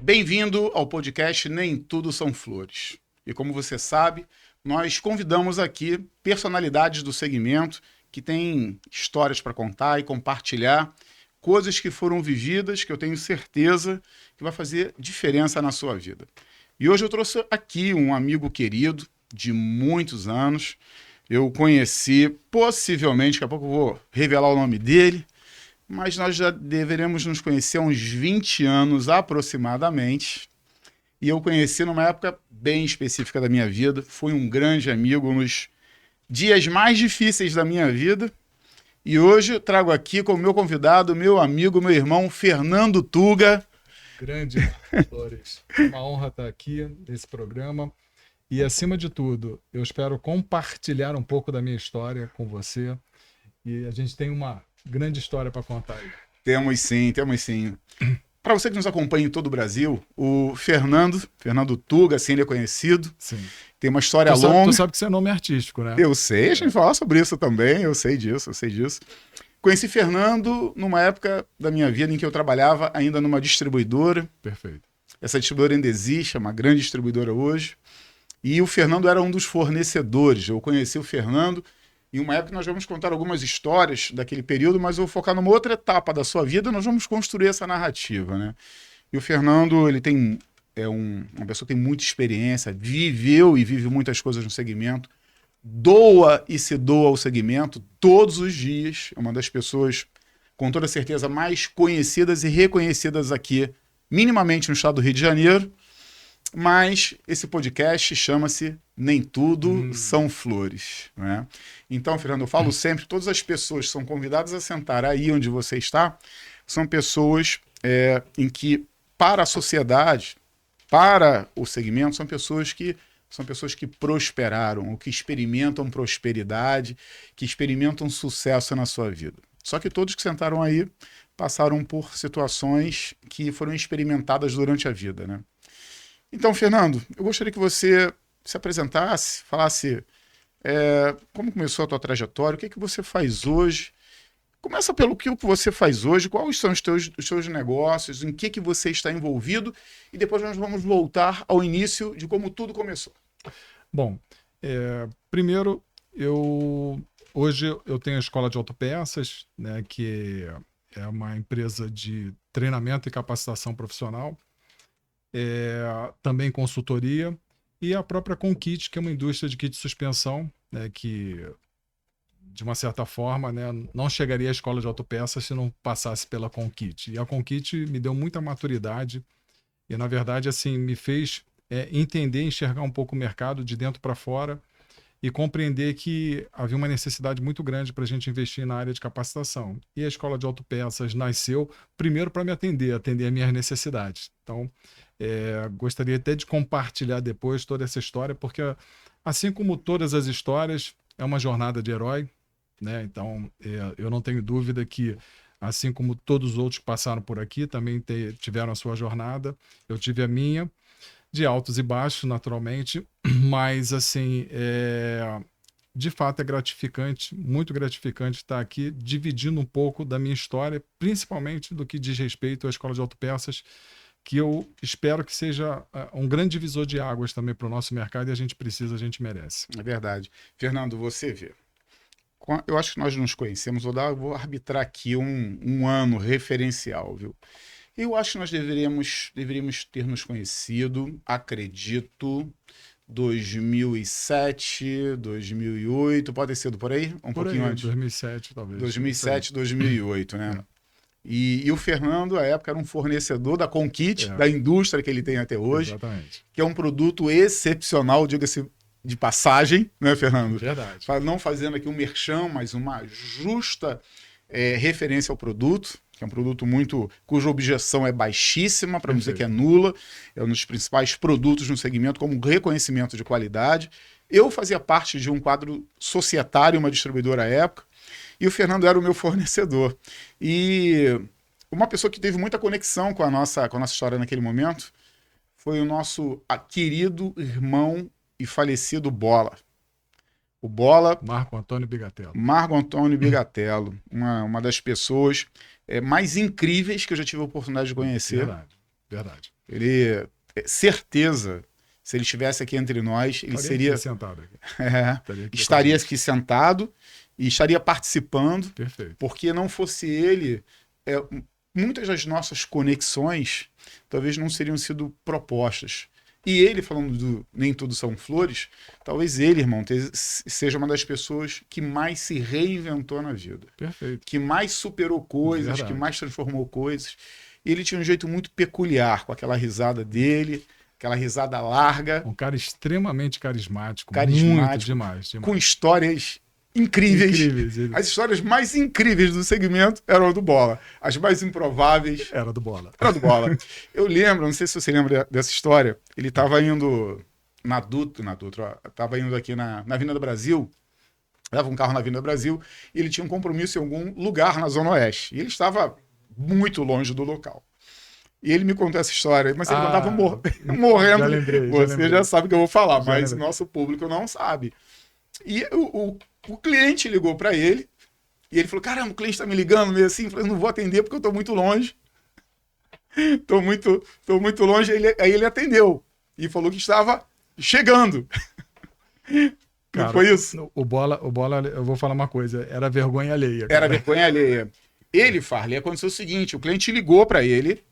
Bem-vindo ao podcast Nem Tudo São Flores. E como você sabe, nós convidamos aqui personalidades do segmento que têm histórias para contar e compartilhar, coisas que foram vividas, que eu tenho certeza que vai fazer diferença na sua vida. E hoje eu trouxe aqui um amigo querido de muitos anos. Eu conheci, possivelmente, daqui a pouco eu vou revelar o nome dele, mas nós já deveremos nos conhecer há uns 20 anos aproximadamente. E eu conheci numa época bem específica da minha vida. Foi um grande amigo nos dias mais difíceis da minha vida. E hoje eu trago aqui como meu convidado, meu amigo, meu irmão, Fernando Tuga. Grande, Flores. É uma honra estar aqui nesse programa. E, acima de tudo, eu espero compartilhar um pouco da minha história com você. E a gente tem uma grande história para contar aí. Temos sim. Para você que nos acompanha em todo o Brasil, o Fernando Tuga, assim ele é conhecido. Sim. Tem uma história longa. Tu sabe que isso é nome artístico, né? Eu sei, a gente fala sobre isso também, eu sei disso. Conheci Fernando numa época da minha vida em que eu trabalhava ainda numa distribuidora. Perfeito. Essa distribuidora ainda existe, é uma grande distribuidora hoje. E o Fernando era um dos fornecedores. Eu conheci o Fernando em uma época que nós vamos contar algumas histórias daquele período, mas eu vou focar numa outra etapa da sua vida, nós vamos construir essa narrativa, né? E o Fernando, ele tem uma pessoa que tem muita experiência, viveu e vive muitas coisas no segmento, doa e se doa ao segmento todos os dias. É uma das pessoas, com toda certeza, mais conhecidas e reconhecidas aqui, minimamente no estado do Rio de Janeiro. Mas esse podcast chama-se Nem Tudo São Flores, né? Então, Fernando, eu falo sempre, todas as pessoas que são convidadas a sentar aí onde você está, são pessoas em que, para a sociedade, para o segmento, são pessoas que prosperaram, ou que experimentam prosperidade, que experimentam sucesso na sua vida. Só que todos que sentaram aí passaram por situações que foram experimentadas durante a vida, né? Então, Fernando, eu gostaria que você se apresentasse, falasse como começou a tua trajetória, o que você faz hoje. Começa pelo que você faz hoje, quais são os teus negócios, em que você está envolvido, e depois nós vamos voltar ao início de como tudo começou. Bom, primeiro, hoje eu tenho a Escola de Autopeças, né, que é uma empresa de treinamento e capacitação profissional. Também consultoria, e a própria Conkit, que é uma indústria de kit de suspensão, né, que, de uma certa forma, né, não chegaria à Escola de Autopeças se não passasse pela Conkit. E a Conkit me deu muita maturidade e, na verdade, assim, me fez entender, enxergar um pouco o mercado de dentro para fora e compreender que havia uma necessidade muito grande para a gente investir na área de capacitação. E a Escola de Autopeças nasceu primeiro para me atender às minhas necessidades. Então, gostaria até de compartilhar depois toda essa história, porque, assim como todas as histórias, é uma jornada de herói, né? Então, eu não tenho dúvida que, assim como todos os outros que passaram por aqui, também tiveram a sua jornada. Eu tive a minha, de altos e baixos, naturalmente, mas, assim, de fato é gratificante, muito gratificante estar aqui dividindo um pouco da minha história, principalmente do que diz respeito à Escola de Autopeças, que eu espero que seja um grande divisor de águas também para o nosso mercado, e a gente merece. É verdade. Fernando, você vê. Eu acho que nós nos conhecemos, vou arbitrar aqui um ano referencial, viu? Eu acho que nós deveríamos ter nos conhecido, acredito, 2007, 2008, pode ter sido por aí? Pouquinho antes? 2007, talvez. 2007, 2008, né? E o Fernando, à época, era um fornecedor da Conkit, da indústria que ele tem até hoje. Exatamente. Que é um produto excepcional, diga-se de passagem, né, Fernando? Verdade. Não fazendo aqui um merchan, mas uma justa referência ao produto, que é um produto cuja objeção é baixíssima, para não dizer que é nula. É um dos principais produtos no segmento, como reconhecimento de qualidade. Eu fazia parte de um quadro societário, uma distribuidora à época, e o Fernando era o meu fornecedor. E uma pessoa que teve muita conexão com a nossa história naquele momento foi o nosso querido irmão e falecido Bola. O Bola... Marco Antônio Bigatello. Uma das pessoas mais incríveis que eu já tive a oportunidade de conhecer. Verdade. Ele, certeza, se ele estivesse aqui entre nós, ele seria... sentado aqui. Estaria aqui sentado e estaria participando. Perfeito. Porque não fosse ele, muitas das nossas conexões talvez não seriam sido propostas. E ele, falando do Nem Tudo São Flores, talvez ele, irmão, seja uma das pessoas que mais se reinventou na vida. Perfeito. Que mais superou coisas, Verdade. que mais transformou coisas. E ele tinha um jeito muito peculiar, com aquela risada dele, aquela risada larga. Um cara extremamente carismático. Carismático. Muito demais. Com histórias incríveis. As histórias mais incríveis do segmento eram do Bola. As mais improváveis... Era do Bola. Era do Bola. Eu lembro, não sei se você lembra dessa história, ele estava indo na Dutra, estava indo aqui na Avenida Brasil, leva um carro na Avenida Brasil, e ele tinha um compromisso em algum lugar na Zona Oeste. E ele estava muito longe do local. E ele me contou essa história, mas ele estava morrendo. Já lembrei, Você já sabe o que eu vou falar, Já mas lembrei. nosso público não sabe. E o cliente ligou para ele, e ele falou, caramba, o cliente está me ligando meio assim, eu falei, não vou atender porque eu estou muito longe. Estou muito longe. Aí ele atendeu e falou que estava chegando. Cara, não foi isso? O Bola, eu vou falar uma coisa, era vergonha alheia. Era vergonha alheia. Ele, Farley, aconteceu o seguinte, o cliente ligou para ele,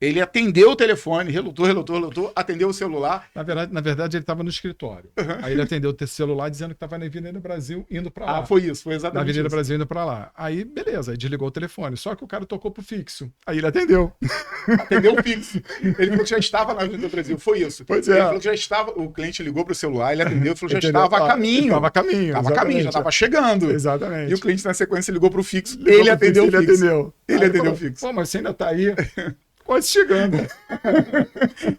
ele atendeu o telefone, relutou, atendeu o celular. Na verdade ele estava no escritório. Aí ele atendeu o celular dizendo que estava na Avenida Brasil indo para lá. Foi isso, foi Na exatamente Avenida isso. Brasil indo para lá. Aí, beleza, aí desligou o telefone. Só que o cara tocou pro fixo. Aí ele atendeu. Atendeu o fixo. Ele falou que já estava na Avenida Brasil, foi isso. Pois é. Ele falou que já estava, o cliente ligou pro celular, ele atendeu e falou que já estava a caminho. Estava a caminho. Estava a caminho, já estava chegando. Exatamente. E o cliente, na sequência, ligou pro fixo, ele atendeu o fixo. Ele atendeu o fixo. Pô, mas você ainda tá aí? Quase chegando.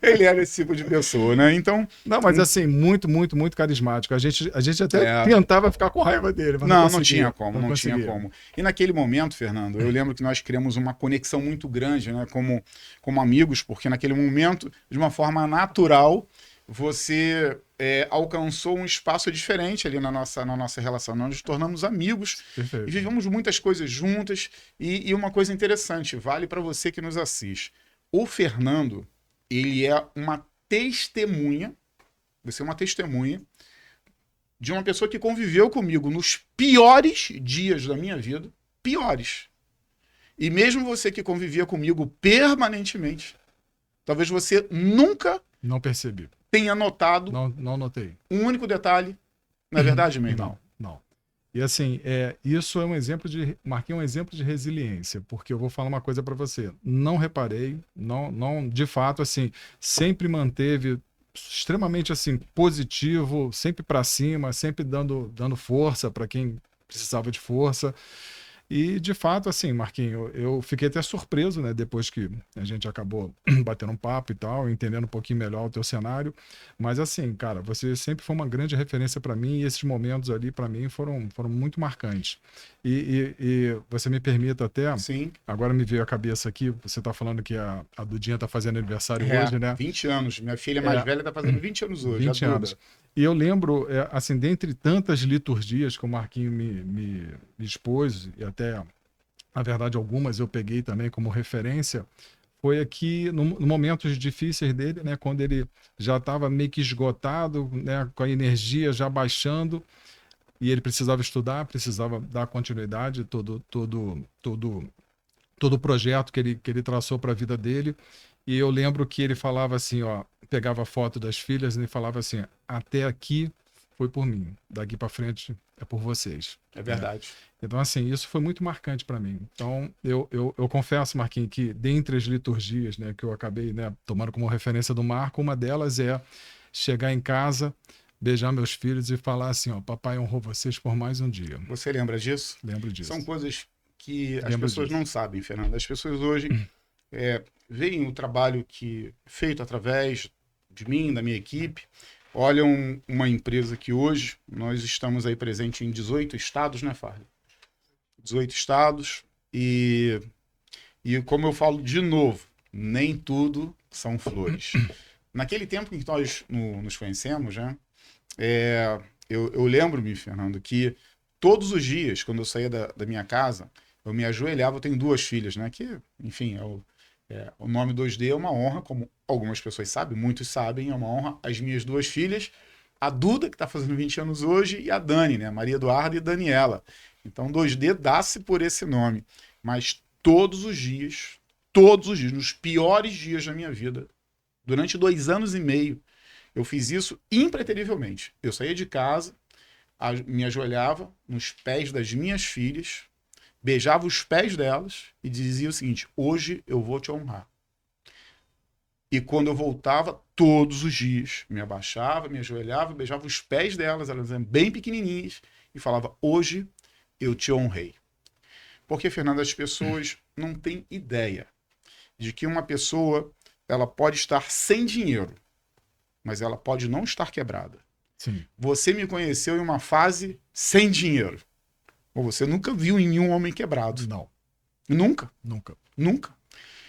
Ele era esse tipo de pessoa, né? Então. Não, mas assim, muito carismático. A gente até tentava ficar com raiva dele. Mas não tinha como, não tinha como. E naquele momento, Fernando, eu lembro que nós criamos uma conexão muito grande, né? Como amigos, porque naquele momento, de uma forma natural, você alcançou um espaço diferente ali na nossa relação. Nós nos tornamos amigos. Perfeito. E vivemos muitas coisas juntas. E uma coisa interessante, vale para você que nos assiste. O Fernando, ele é uma testemunha, você é uma testemunha de uma pessoa que conviveu comigo nos piores dias da minha vida, piores. E mesmo você que convivia comigo permanentemente, talvez você nunca não percebi. Tenha notado não notei. Um único detalhe, não é verdade, meu irmão? Não. E assim, isso é um exemplo marquei um exemplo de resiliência, porque eu vou falar uma coisa para você. Não reparei, não, de fato, assim, sempre manteve extremamente assim positivo, sempre para cima, sempre dando força para quem precisava de força. E, de fato, assim, Marquinho, eu fiquei até surpreso, né? Depois que a gente acabou batendo um papo e tal, entendendo um pouquinho melhor o teu cenário. Mas, assim, cara, você sempre foi uma grande referência para mim e esses momentos ali, para mim, foram muito marcantes. E você me permita até... Sim. Agora me veio a cabeça aqui, você tá falando que a Dudinha tá fazendo aniversário hoje, né? 20 anos. Minha filha mais velha tá fazendo 20 anos hoje. 20 anos. E eu lembro, assim, dentre tantas liturgias que o Marquinho me expôs, e até, na verdade, algumas eu peguei também como referência, foi aqui, no momentos difíceis dele, né, quando ele já estava meio que esgotado, né, com a energia já baixando, e ele precisava estudar, precisava dar continuidade todo o projeto que ele traçou para a vida dele. E eu lembro que ele falava assim, pegava foto das filhas e falava assim, até aqui foi por mim, daqui para frente é por vocês. É verdade. Então, assim, isso foi muito marcante para mim. Então, eu confesso, Marquinhos, que dentre as liturgias, né, que eu acabei, né, tomando como referência do Marco, uma delas é chegar em casa, beijar meus filhos e falar assim, papai honrou vocês por mais um dia. Você lembra disso? Lembro disso. São coisas que as pessoas não sabem, Fernando. As pessoas hoje veem o trabalho que é feito através de mim, da minha equipe, olham uma empresa que hoje nós estamos aí presente em 18 estados, né, Farley? 18 estados e como eu falo de novo, nem tudo são flores. Naquele tempo em que nós nos conhecemos, né, eu lembro-me, Fernando, que todos os dias, quando eu saía da minha casa, eu me ajoelhava, eu tenho 2 filhas, né, que, enfim, O nome 2D é uma honra, como algumas pessoas sabem, muitos sabem, é uma honra às minhas duas filhas, a Duda, que está fazendo 20 anos hoje, e a Dani, né? Maria Eduarda e Daniela. Então, 2D dá-se por esse nome. Mas todos os dias, nos piores dias da minha vida, durante 2 anos e meio, eu fiz isso impreterivelmente. Eu saía de casa, me ajoelhava nos pés das minhas filhas, beijava os pés delas e dizia o seguinte: hoje eu vou te honrar. E quando eu voltava, todos os dias, me abaixava, me ajoelhava, beijava os pés delas, elas eram bem pequenininhas, e falava: hoje eu te honrei. Porque, Fernando, as pessoas não têm ideia de que uma pessoa, ela pode estar sem dinheiro, mas ela pode não estar quebrada. Sim. Você me conheceu em uma fase sem dinheiro. Ou você nunca viu em mim um homem quebrado. Não. Nunca. Nunca. Nunca.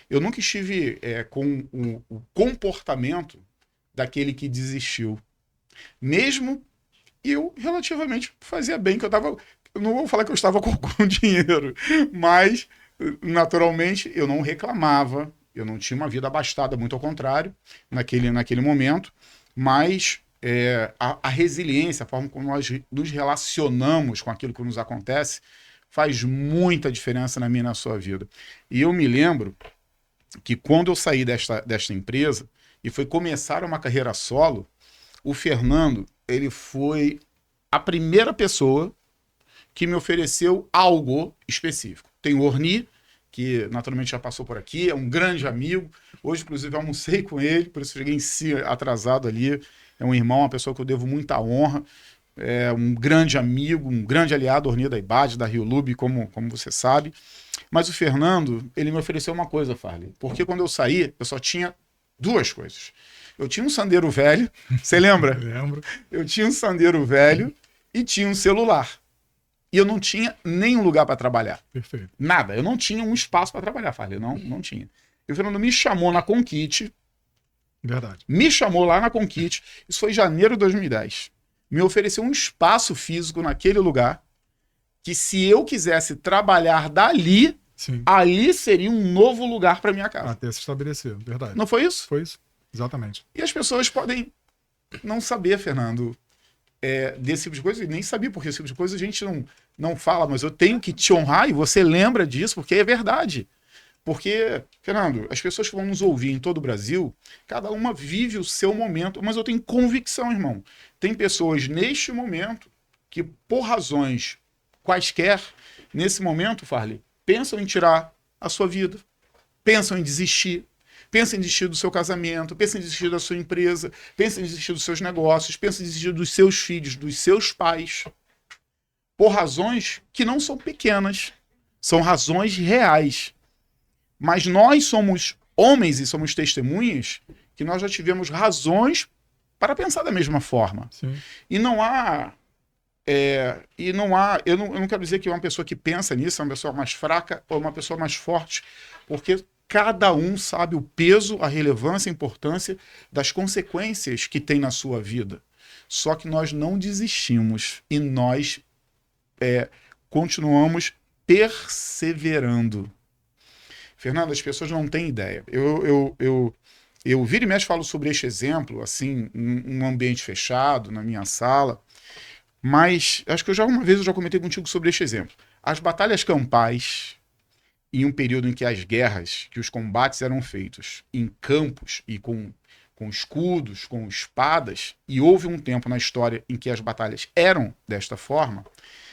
Eu nunca estive com o comportamento daquele que desistiu. Mesmo eu relativamente fazia bem, que eu estava... Eu não vou falar que eu estava com dinheiro, mas naturalmente eu não reclamava, eu não tinha uma vida abastada, muito ao contrário, naquele momento, mas a resiliência, a forma como nós nos relacionamos com aquilo que nos acontece, faz muita diferença na minha e na sua vida. E eu me lembro que quando eu saí desta empresa e foi começar uma carreira solo, o Fernando, ele foi a primeira pessoa que me ofereceu algo específico. Tem o Orni, que naturalmente já passou por aqui, é um grande amigo. Hoje, inclusive, almocei com ele, por isso cheguei em si atrasado ali. É um irmão, uma pessoa que eu devo muita honra. É um grande amigo, um grande aliado, Orni da IBAD, da Rio Lube, como você sabe. Mas o Fernando, ele me ofereceu uma coisa, Farley. Porque quando eu saí, eu só tinha duas coisas. Eu tinha um Sandero velho, você lembra? Lembro. Eu tinha um Sandero velho e tinha um celular. E eu não tinha nenhum lugar para trabalhar. Perfeito. Nada. Eu não tinha um espaço para trabalhar, Farley. Não tinha. E o Fernando me chamou na Conquite. Verdade. Me chamou lá na Conquite. Isso foi em janeiro de 2010. Me ofereceu um espaço físico naquele lugar que, se eu quisesse trabalhar dali, Sim. ali seria um novo lugar para minha casa. Até se estabelecer. Verdade. Não foi isso? Foi isso. Exatamente. E as pessoas podem não saber, Fernando, desse tipo de coisa, e nem sabia, porque esse tipo de coisa a gente não fala, mas eu tenho que te honrar, e você lembra disso, porque é verdade. Porque, Fernando, as pessoas que vão nos ouvir em todo o Brasil, cada uma vive o seu momento, mas eu tenho convicção, irmão. Tem pessoas neste momento que, por razões quaisquer, nesse momento, Farley, pensam em tirar a sua vida, pensam em desistir. Pensa em desistir do seu casamento, pensa em desistir da sua empresa, pensa em desistir dos seus negócios, pensa em desistir dos seus filhos, dos seus pais. Por razões que não são pequenas, são razões reais. Mas nós somos homens e somos testemunhas que nós já tivemos razões para pensar da mesma forma. Sim. E não há... eu não quero dizer que uma pessoa que pensa nisso é uma pessoa mais fraca ou uma pessoa mais forte, porque cada um sabe o peso, a relevância, a importância das consequências que tem na sua vida. Só que nós não desistimos e nós continuamos perseverando. Fernando, as pessoas não têm ideia. Eu vira e mexe falo sobre este exemplo, assim, num ambiente fechado, na minha sala, mas acho que uma vez eu já comentei contigo sobre este exemplo. As batalhas campais, em um período em que as guerras, que os combates eram feitos em campos e com escudos, com espadas, e houve um tempo na história em que as batalhas eram desta forma,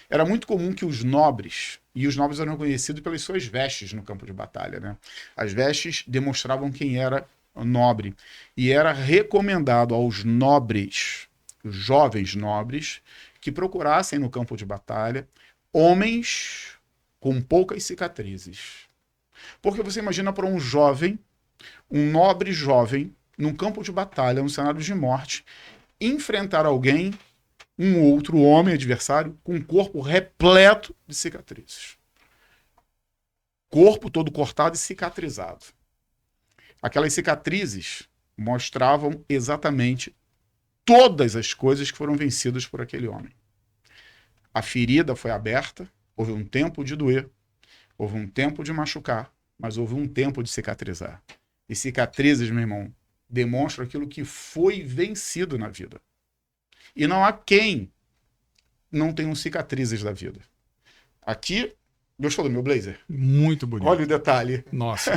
era muito comum que os nobres eram conhecidos pelas suas vestes no campo de batalha, né? As vestes demonstravam quem era nobre, e era recomendado aos nobres, os jovens nobres, que procurassem no campo de batalha homens com poucas cicatrizes. Porque você imagina para um jovem, um nobre jovem, num campo de batalha, num cenário de morte, enfrentar alguém, um outro homem adversário, com o corpo repleto de cicatrizes. Corpo todo cortado e cicatrizado. Aquelas cicatrizes mostravam exatamente todas as coisas que foram vencidas por aquele homem. A ferida foi aberta, houve um tempo de doer, houve um tempo de machucar, mas houve um tempo de cicatrizar. E cicatrizes, meu irmão, demonstram aquilo que foi vencido na vida. E não há quem não tenha cicatrizes da vida. Aqui, gostou do meu blazer? Muito bonito. Olha o detalhe. Nossa.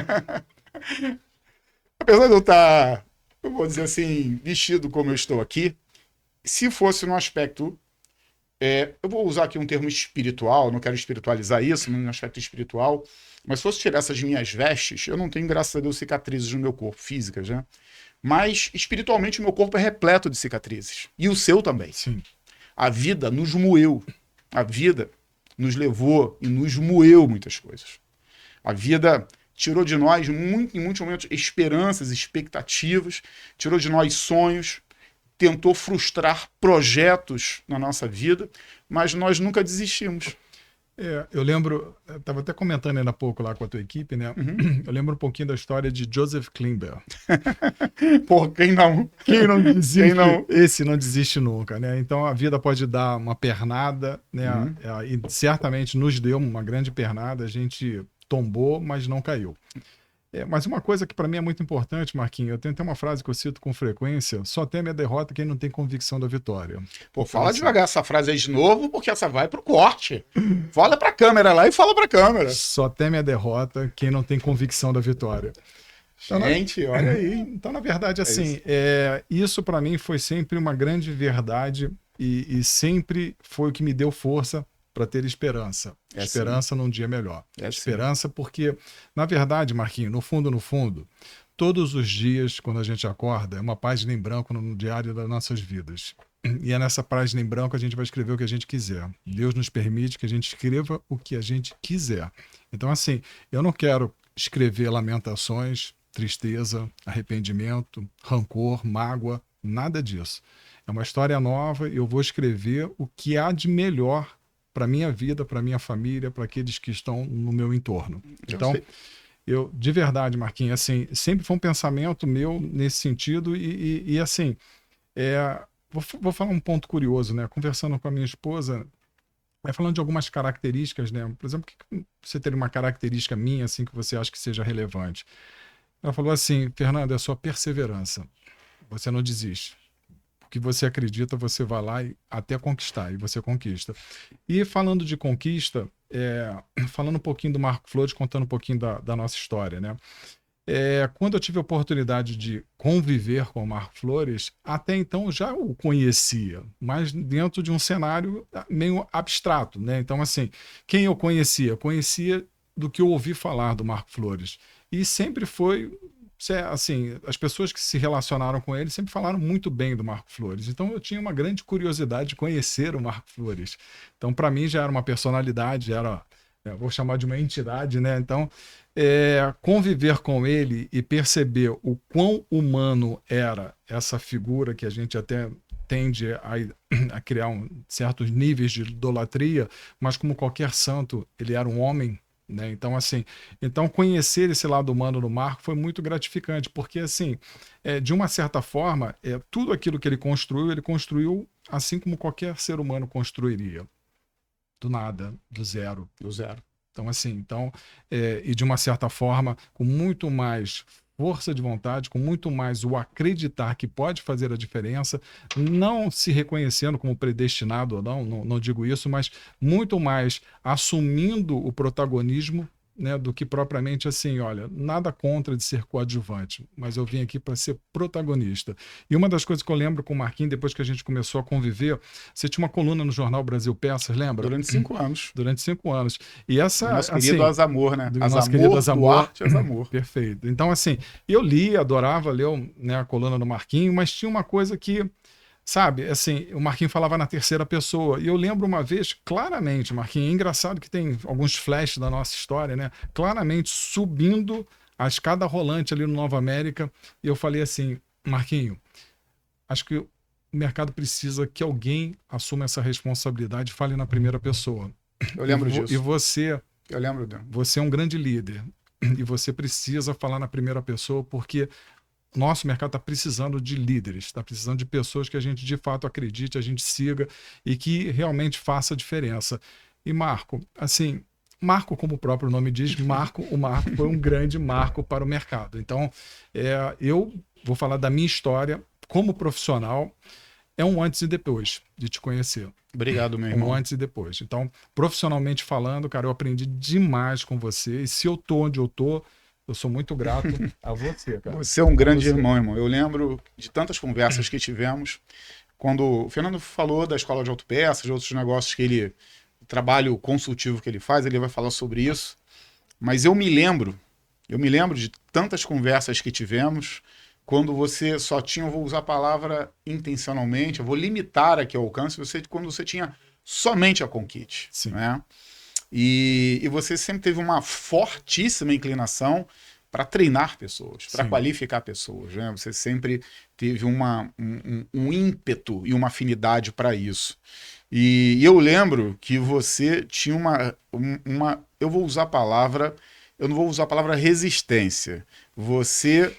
Apesar de eu estar, eu vou dizer assim, vestido como eu estou aqui, se fosse no aspecto, eu vou usar aqui um termo espiritual, não quero espiritualizar isso, no aspecto espiritual, mas se fosse tirar essas minhas vestes, eu não tenho, graças a Deus, cicatrizes no meu corpo, físicas, né? Mas espiritualmente o meu corpo é repleto de cicatrizes. E o seu também. Sim. A vida nos moeu. A vida nos levou e nos moeu muitas coisas. A vida tirou de nós, em muitos momentos, esperanças, expectativas, tirou de nós sonhos, tentou frustrar projetos na nossa vida, mas nós nunca desistimos. Eu lembro, eu estava até comentando ainda há pouco lá com a tua equipe, né? Uhum. Eu lembro um pouquinho da história de Joseph Klimber. Pô, quem não? Quem não desiste? Quem não? Esse não desiste nunca, né? Então a vida pode dar uma pernada, né? Uhum. E certamente nos deu uma grande pernada, a gente tombou, mas não caiu. Mas uma coisa que para mim é muito importante, Marquinhos, eu tenho até uma frase que eu cito com frequência: só teme a derrota quem não tem convicção da vitória. Pô, fala devagar essa frase aí de novo, porque essa vai pro corte. Fala pra câmera lá e fala pra câmera. Só teme a derrota quem não tem convicção da vitória. Então, Gente, olha aí. Então, na verdade, assim, isso para mim foi sempre uma grande verdade e sempre foi o que me deu força para ter esperança. Esperança num dia melhor. Esperança porque, na verdade, Marquinhos, no fundo, todos os dias, quando a gente acorda, é uma página em branco no diário das nossas vidas. E é nessa página em branco que a gente vai escrever o que a gente quiser. Deus nos permite que a gente escreva o que a gente quiser. Então, assim, eu não quero escrever lamentações, tristeza, arrependimento, rancor, mágoa, nada disso. É uma história nova e eu vou escrever o que há de melhor para minha vida, para minha família, para aqueles que estão no meu entorno. Então, eu de verdade, Marquinhos, assim, sempre foi um pensamento meu nesse sentido e assim, vou falar um ponto curioso, né? Conversando com a minha esposa, falando de algumas características, né? Por exemplo, que você teria uma característica minha, assim, que você acha que seja relevante? Ela falou assim: Fernando, é a sua perseverança. Você não desiste. O que você acredita, você vai lá até conquistar, e você conquista. E falando de conquista, falando um pouquinho do Marco Flores, contando um pouquinho da nossa história, né? Quando eu tive a oportunidade de conviver com o Marco Flores, até então já o conhecia, mas dentro de um cenário meio abstrato, né? Então, assim, quem eu conhecia? Conhecia do que eu ouvi falar do Marco Flores. E sempre foi... assim, as pessoas que se relacionaram com ele sempre falaram muito bem do Marco Flores. Então eu tinha uma grande curiosidade de conhecer o Marco Flores. Então para mim já era uma personalidade, vou chamar de uma entidade, né? Então conviver com ele e perceber o quão humano era essa figura que a gente até tende a criar certos níveis de idolatria, mas como qualquer santo, ele era um homem, né? Então, assim, conhecer esse lado humano do Marco foi muito gratificante, porque, assim, de uma certa forma, tudo aquilo que ele construiu assim como qualquer ser humano construiria. Do nada, do zero. Do zero. Então, assim, e de uma certa forma, com muito mais força de vontade, com muito mais o acreditar que pode fazer a diferença, não se reconhecendo como predestinado ou não digo isso, mas muito mais assumindo o protagonismo, né, do que propriamente assim, olha, nada contra de ser coadjuvante, mas eu vim aqui para ser protagonista. E uma das coisas que eu lembro com o Marquinhos, depois que a gente começou a conviver, você tinha uma coluna no jornal Brasil Peças, lembra? Durante 5 anos. Durante 5 anos. E essa, nosso querido Azamor, né? Do nosso querido Azamor. Duarte Azamor. Perfeito. Então, assim, eu adorava ler, né, a coluna do Marquinhos, mas tinha uma coisa que, sabe, assim, o Marquinhos falava na terceira pessoa. E eu lembro uma vez, claramente, Marquinhos, é engraçado que tem alguns flashes da nossa história, né? Claramente subindo a escada rolante ali no Nova América. E eu falei assim: Marquinhos, acho que o mercado precisa que alguém assuma essa responsabilidade e fale na primeira pessoa. Eu lembro disso. E você... Eu lembro. Você é um grande líder. E você precisa falar na primeira pessoa, porque nosso mercado está precisando de líderes, está precisando de pessoas que a gente de fato acredite, a gente siga e que realmente faça a diferença. E Marco, assim, marco, como o próprio nome diz, o marco foi um grande marco para o mercado. Então, eu vou falar da minha história como profissional, é um antes e depois de te conhecer. Obrigado, meu irmão. Um antes e depois. Então, profissionalmente falando, cara, eu aprendi demais com você. E se eu tô onde eu tô, eu sou muito grato a você, cara. Você é um grande irmão. Eu lembro de tantas conversas que tivemos. Quando o Fernando falou da escola de autopeças, de outros negócios que ele... trabalho consultivo que ele faz, ele vai falar sobre isso. Mas eu me lembro de tantas conversas que tivemos, quando você só tinha, eu vou usar a palavra intencionalmente, eu vou limitar aqui o alcance, quando você tinha somente a Conquite. Sim. Né? E você sempre teve uma fortíssima inclinação para treinar pessoas, para qualificar pessoas. Né? Você sempre teve um ímpeto e uma afinidade para isso. E eu lembro que você tinha eu vou usar a palavra, eu não vou usar a palavra resistência. Você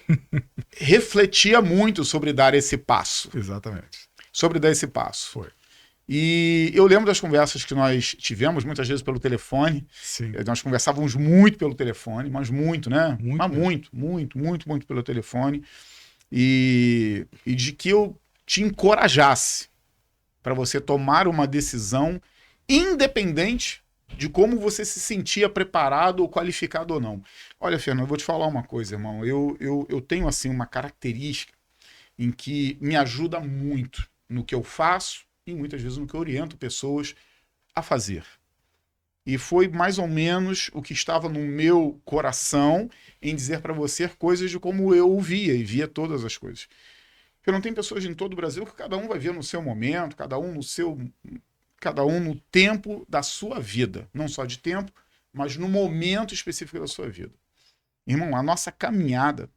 refletia muito sobre dar esse passo. Exatamente. Sobre dar esse passo. Foi. E eu lembro das conversas que nós tivemos, muitas vezes pelo telefone. Sim. Nós conversávamos muito pelo telefone, mas muito, né? Muito, muito pelo telefone. E de que eu te encorajasse para você tomar uma decisão independente de como você se sentia preparado ou qualificado ou não. Olha, Fernando, eu vou te falar uma coisa, irmão. Eu tenho, assim, uma característica em que me ajuda muito no que eu faço e muitas vezes no que eu oriento pessoas a fazer. E foi mais ou menos o que estava no meu coração em dizer para você coisas de como eu via e via todas as coisas. Porque não tem pessoas em todo o Brasil que cada um vai ver no seu momento, cada um no tempo da sua vida. Não só de tempo, mas no momento específico da sua vida. Irmão, a nossa caminhada,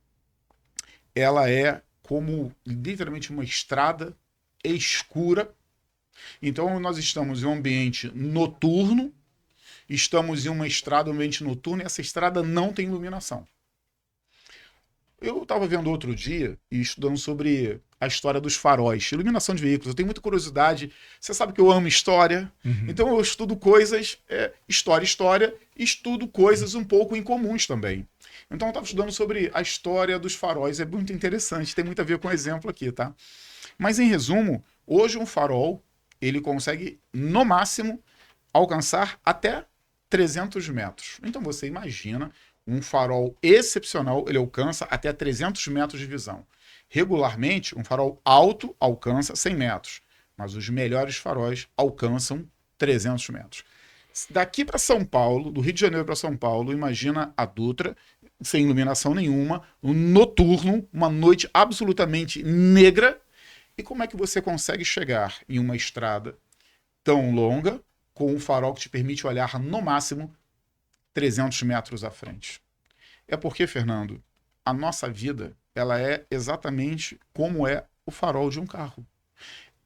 ela é como literalmente uma estrada escura. Então nós estamos em um ambiente noturno, estamos em uma estrada, um ambiente noturno, e essa estrada não tem iluminação. Eu estava vendo outro dia e estudando sobre a história dos faróis, iluminação de veículos. Eu tenho muita curiosidade. Você sabe que eu amo história, então eu estudo coisas, história, estudo coisas um pouco incomuns também. Então eu estava estudando sobre a história dos faróis. É muito interessante, tem muito a ver com o exemplo aqui, tá? Mas em resumo, hoje um farol, ele consegue, no máximo, alcançar até 300 metros. Então você imagina, um farol excepcional, ele alcança até 300 metros de visão. Regularmente, um farol alto alcança 100 metros, mas os melhores faróis alcançam 300 metros. Daqui para São Paulo, do Rio de Janeiro para São Paulo, imagina a Dutra, sem iluminação nenhuma, um noturno, uma noite absolutamente negra. E como é que você consegue chegar em uma estrada tão longa com um farol que te permite olhar no máximo 300 metros à frente? É porque, Fernando, a nossa vida, ela é exatamente como é o farol de um carro.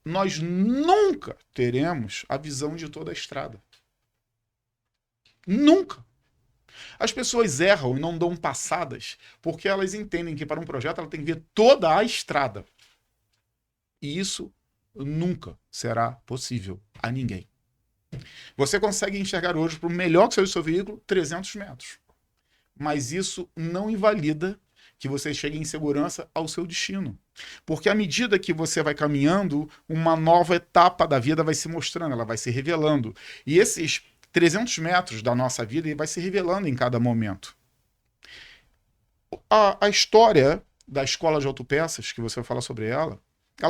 Nós nunca teremos a visão de toda a estrada. Nunca. As pessoas erram e não dão passadas porque elas entendem que para um projeto ela tem que ver toda a estrada. E isso nunca será possível a ninguém. Você consegue enxergar hoje, para o melhor que seja o seu veículo, 300 metros. Mas isso não invalida que você chegue em segurança ao seu destino. Porque à medida que você vai caminhando, uma nova etapa da vida vai se mostrando, ela vai se revelando. E esses 300 metros da nossa vida vai se revelando em cada momento. A história da escola de autopeças, que você vai falar sobre ela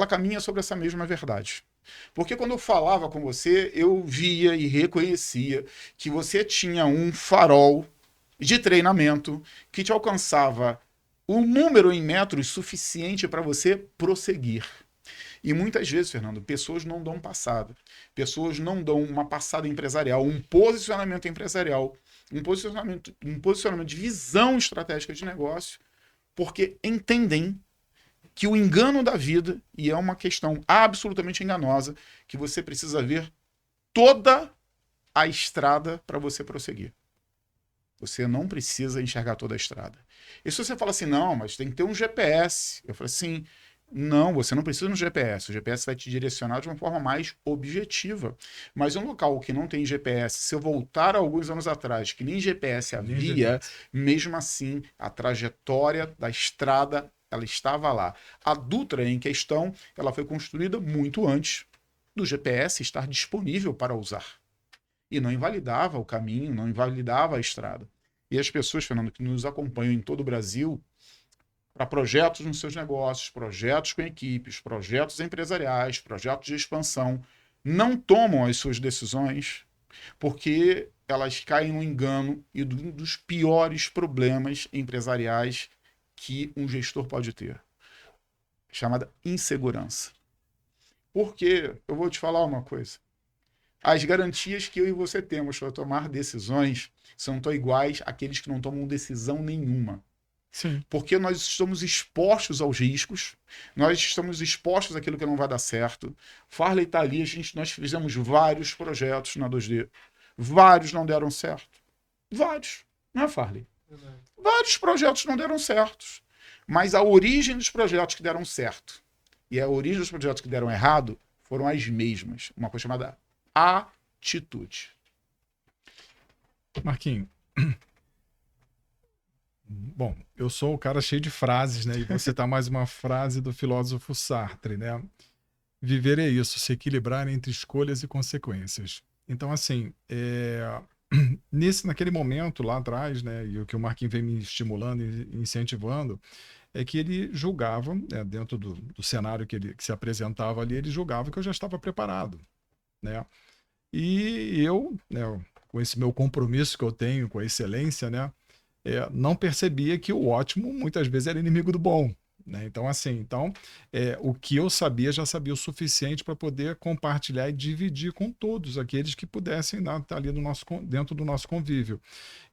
caminha sobre essa mesma verdade. Porque quando eu falava com você, eu via e reconhecia que você tinha um farol de treinamento que te alcançava um número em metros suficiente para você prosseguir. E muitas vezes, Fernando, pessoas não dão passada. Pessoas não dão uma passada empresarial, um posicionamento empresarial, um posicionamento de visão estratégica de negócio, porque entendem que o engano da vida, e é uma questão absolutamente enganosa, que você precisa ver toda a estrada para você prosseguir. Você não precisa enxergar toda a estrada. E se você fala assim, não, mas tem que ter um GPS. Eu falo assim, Não, você não precisa no GPS. O GPS vai te direcionar de uma forma mais objetiva. Mas um local que não tem GPS, se eu voltar alguns anos atrás, que nem GPS Nem havia, GPS. mesmo assim, a trajetória da estrada, ela estava lá. A Dutra em questão, ela foi construída muito antes do GPS estar disponível para usar. E não invalidava o caminho, não invalidava a estrada. E as pessoas, Fernando, que nos acompanham em todo o Brasil, para projetos nos seus negócios, projetos com equipes, projetos empresariais, projetos de expansão, não tomam as suas decisões porque elas caem no engano e um dos piores problemas empresariais que um gestor pode ter, chamada insegurança. Porque, eu vou te falar uma coisa, as garantias que eu e você temos para tomar decisões são tão iguais àqueles que não tomam decisão nenhuma. Sim. Porque nós estamos expostos aos riscos, nós estamos expostos àquilo que não vai dar certo. Farley está ali, nós fizemos vários projetos na 2D. Vários não deram certo. Vários. Não é, Farley? Vários projetos não deram certo. Mas a origem dos projetos que deram certo e a origem dos projetos que deram errado foram as mesmas. Uma coisa chamada atitude. Marquinhos, bom, eu sou o cara cheio de frases, né? E você tá mais uma frase do filósofo Sartre, né? Viver é isso, se equilibrar entre escolhas e consequências. Então, assim, naquele momento lá atrás, né? E o que o Marquinhos vem me estimulando e incentivando é que ele julgava, né, dentro do cenário que se apresentava ali, ele julgava que eu já estava preparado, né? E eu, né, com esse meu compromisso que eu tenho com a excelência, né? Não percebia que o ótimo muitas vezes era inimigo do bom, né? Então, assim, o que eu sabia, já sabia o suficiente para poder compartilhar e dividir com todos aqueles que pudessem estar ali dentro do nosso convívio.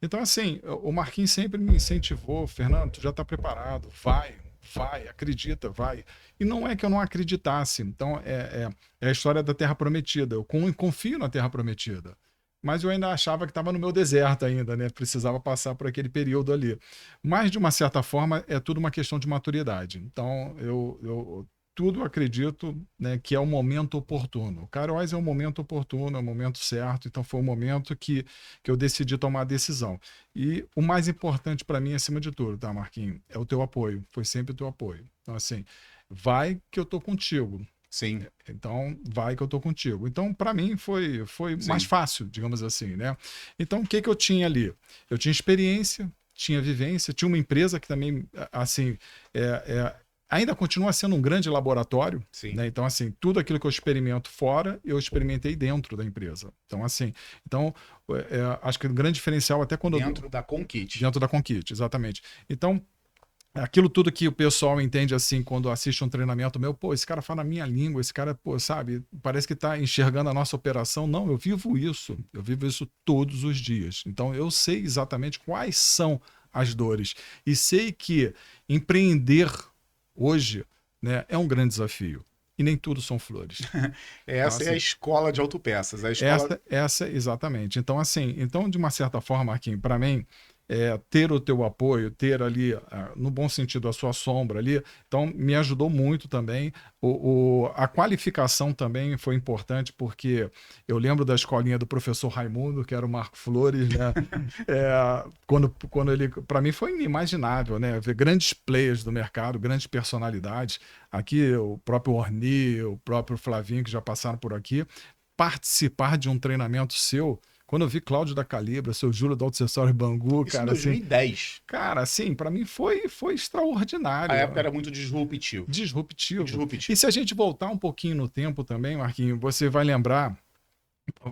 Então, assim, o Marquinhos sempre me incentivou: Fernando, tu já está preparado, vai, acredita, vai. E não é que eu não acreditasse. Então, é a história da Terra Prometida. Eu confio na Terra Prometida. Mas eu ainda achava que estava no meu deserto ainda, né? Precisava passar por aquele período ali. Mas, de uma certa forma, é tudo uma questão de maturidade. Então, eu tudo acredito, né, que é o momento oportuno. O Kairos é o momento oportuno, é o momento certo. Então, foi o momento que eu decidi tomar a decisão. E o mais importante para mim, acima de tudo, tá, Marquinhos? É o teu apoio. Foi sempre o teu apoio. Então, assim, vai que eu tô contigo. Sim. Então, vai que eu tô contigo. Então, para mim, foi mais fácil, digamos assim, né? Então, o que eu tinha ali? Eu tinha experiência, tinha vivência, tinha uma empresa que também, assim, ainda continua sendo um grande laboratório, né? Então, assim, tudo aquilo que eu experimento fora, eu experimentei dentro da empresa. Então, assim, acho que o grande diferencial até quando... Dentro da Conquit. Dentro da Conquit, exatamente. Então, aquilo tudo que o pessoal entende assim quando assiste um treinamento meu, pô, esse cara fala na minha língua, esse cara, pô, sabe, parece que tá enxergando a nossa operação. Não, eu vivo isso todos os dias. Então eu sei exatamente quais são as dores e sei que empreender hoje, né, é um grande desafio. E nem tudo são flores. Essa é a escola de autopeças. Essa, exatamente. Então, assim, de uma certa forma, Marquinhos, para mim, ter o teu apoio, ter ali, no bom sentido, a sua sombra ali, então me ajudou muito também. A qualificação também foi importante, porque eu lembro da escolinha do professor Raimundo, que era o Marco Flores, né? Quando ele, para mim foi inimaginável, né? Ver grandes players do mercado, grandes personalidades, aqui o próprio Orni, o próprio Flavinho, que já passaram por aqui, participar de um treinamento seu. Quando eu vi Cláudio da Calibra, seu Júlio do Autocessório Bangu, isso cara, em 2010. Assim, cara, assim, para mim foi extraordinário. A época era muito disruptivo. E se a gente voltar um pouquinho no tempo também, Marquinhos, você vai lembrar,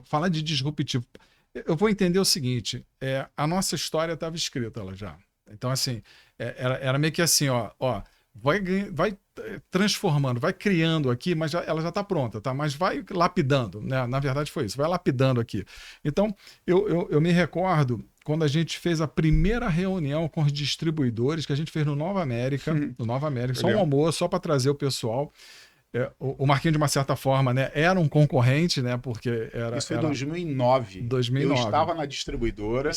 falar de disruptivo. Eu vou entender o seguinte, a nossa história estava escrita ela já. Então, assim, era meio que assim, ó, vai transformando, vai criando aqui, mas ela já está pronta, tá? Mas vai lapidando, né? Na verdade foi isso, vai lapidando aqui. Então, eu me recordo quando a gente fez a primeira reunião com os distribuidores, que a gente fez no Nova América, só um almoço, só para trazer o pessoal. O Marquinhos, de uma certa forma, né, era um concorrente, né, porque era... Isso foi em 2009. Eu estava na distribuidora.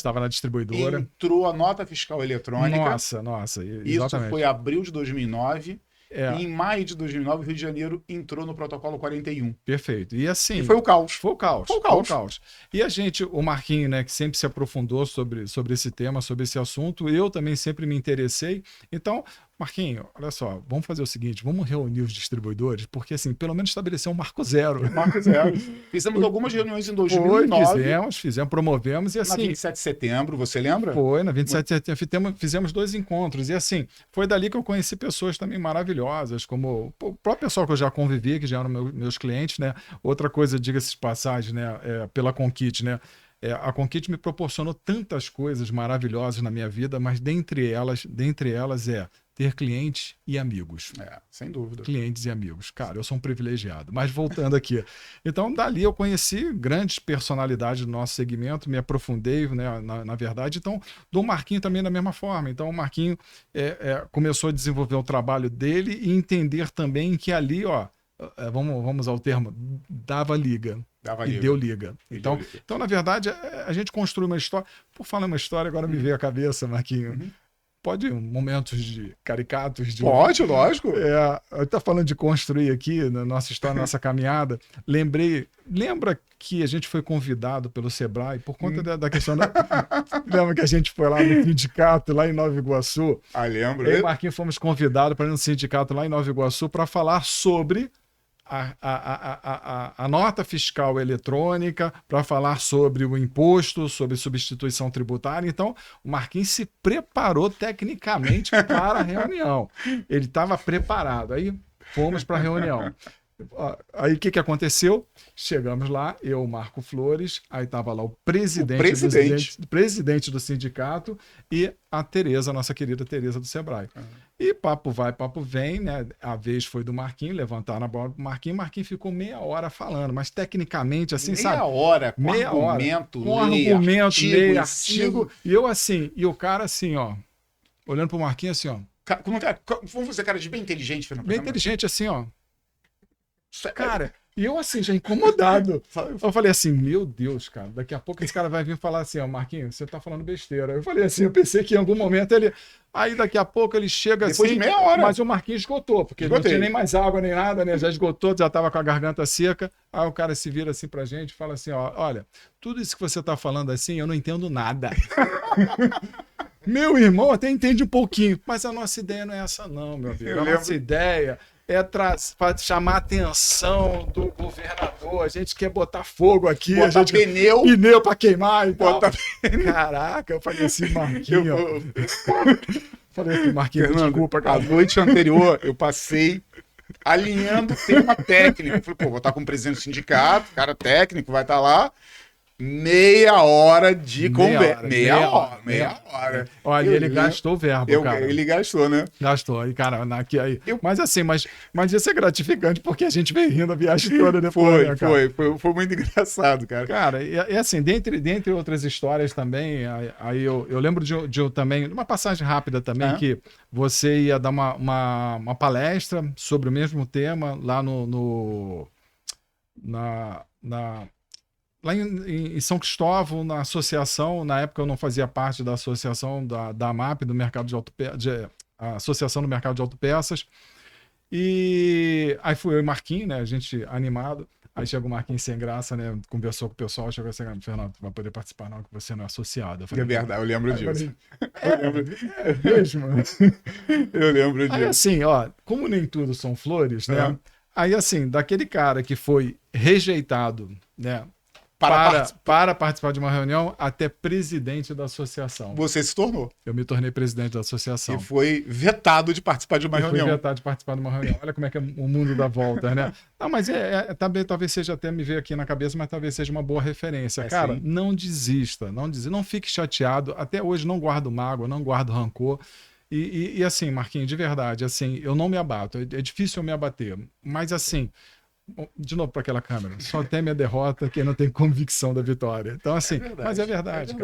Entrou a nota fiscal eletrônica. Nossa, exatamente. Isso foi abril de 2009. E em maio de 2009, o Rio de Janeiro entrou no protocolo 41. Perfeito. E assim... E foi o caos. Foi o caos. Foi o caos. Foi o caos. E a gente, o Marquinho, né, que sempre se aprofundou sobre esse tema, sobre esse assunto, eu também sempre me interessei. Então, Marquinho, olha só, vamos fazer o seguinte, vamos reunir os distribuidores, porque assim, pelo menos estabelecer um marco zero. Marco zero. Fizemos algumas reuniões em 2009. Fizemos, promovemos e assim... Na 27 de setembro, você lembra? Foi, na 27 de setembro fizemos 2 encontros e assim, foi dali que eu conheci pessoas também maravilhosas, como o próprio pessoal que eu já convivi, que já eram meus clientes, né? Outra coisa, diga-se de passagem, né? Pela Conquit, né? A Conquit me proporcionou tantas coisas maravilhosas na minha vida, mas dentre elas ter clientes e amigos. Sem dúvida. Clientes e amigos. Cara, eu sou um privilegiado. Mas voltando aqui. Então, dali eu conheci grandes personalidades do nosso segmento, me aprofundei, né, na verdade. Então, do Marquinho também da mesma forma. Então, o Marquinho começou a desenvolver o trabalho dele e entender também que ali, ó, vamos ao termo, dava liga. Deu liga. Então, na verdade, a gente construiu uma história. Por falar uma história, agora me veio à cabeça, Marquinho. Pode momentos de caricatos? Pode, lógico. Tá falando de construir aqui, na nossa história, na nossa caminhada. Lembra que a gente foi convidado pelo Sebrae por conta da questão da... Lembra que a gente foi lá no sindicato, lá em Nova Iguaçu? Lembro. Eu e o Marquinhos fomos convidados para ir no sindicato lá em Nova Iguaçu para falar sobre a nota fiscal eletrônica, para falar sobre o imposto, sobre substituição tributária. Então, o Marquinhos se preparou tecnicamente para a reunião. Ele estava preparado. Aí fomos para a reunião. Aí o que aconteceu? Chegamos lá, eu, Marco Flores, aí estava lá o presidente do sindicato e a Tereza, nossa querida Tereza do Sebrae. E papo vai, papo vem, né? A vez foi do Marquinhos, levantaram a bola pro Marquinhos, Marquinhos ficou meia hora falando, mas tecnicamente, assim, sabe? Meia hora, com argumento, lei, artigo. E eu assim, e o cara assim, ó, olhando pro Marquinhos assim, ó. Vamos fazer cara de bem inteligente, Fernando. Bem inteligente, assim, ó. Cara, e eu assim, já incomodado. Eu falei assim, meu Deus, cara, daqui a pouco esse cara vai vir falar assim, ó, Marquinhos, você tá falando besteira. Eu falei assim, eu pensei que em algum momento ele... Aí daqui a pouco ele chega depois assim... de meia hora. Mas o Marquinhos esgotou, porque não tinha nem mais água nem nada, né? Já esgotou, já tava com a garganta seca. Aí o cara se vira assim pra gente e fala assim, ó, olha, tudo isso que você tá falando assim, eu não entendo nada. Meu irmão até entende um pouquinho, mas a nossa ideia não é essa não, meu amigo. Nossa ideia... para chamar a atenção do governador. A gente quer botar fogo aqui. Botar a gente pneu para queimar e tal. Caraca, eu falei assim, Marquinhos. Falei assim, Marquinhos, Fernando, desculpa, cara. A noite anterior eu passei alinhando o tema técnico. Falei, pô, vou estar com o presidente do sindicato, cara técnico, vai estar lá. Meia hora de conversa. Meia hora. Olha, ele gastou o verbo, cara. Ele gastou, né? Gastou. Aí, cara, mas assim, mas isso é gratificante porque a gente veio rindo a viagem toda depois. Foi muito engraçado, cara. Cara, e assim, dentre outras histórias também, aí eu lembro de também, uma passagem rápida também, que você ia dar uma palestra sobre o mesmo tema lá lá em São Cristóvão, na associação, na época eu não fazia parte da associação da AMAP, do mercado de autopeças, Associação do Mercado de Autopeças. E aí fui eu e o Marquinhos, né? A gente animado. Aí chegou o Marquinhos sem graça, né? Conversou com o pessoal, chegou assim, Fernando, tu vai poder participar não, que você não é associado. Eu falei, é verdade, eu lembro disso. Mesmo. Eu lembro disso. Aí assim, ó, como nem tudo são flores, né? Aí assim, daquele cara que foi rejeitado, né? Para participar de uma reunião, até presidente da associação. Você se tornou. Eu me tornei presidente da associação. E foi vetado de participar de uma reunião. Foi vetado de participar de uma reunião. Olha como é que é o mundo dá volta, né? Não, mas também, talvez seja, até me veio aqui na cabeça, mas talvez seja uma boa referência. Cara, sim. Não desista, não fique chateado. Até hoje não guardo mágoa, não guardo rancor. E assim, Marquinhos, de verdade, assim, eu não me abato. É difícil eu me abater. Mas assim... De novo para aquela câmera, só teme a derrota quem não tem convicção da vitória. Então, assim, mas é verdade.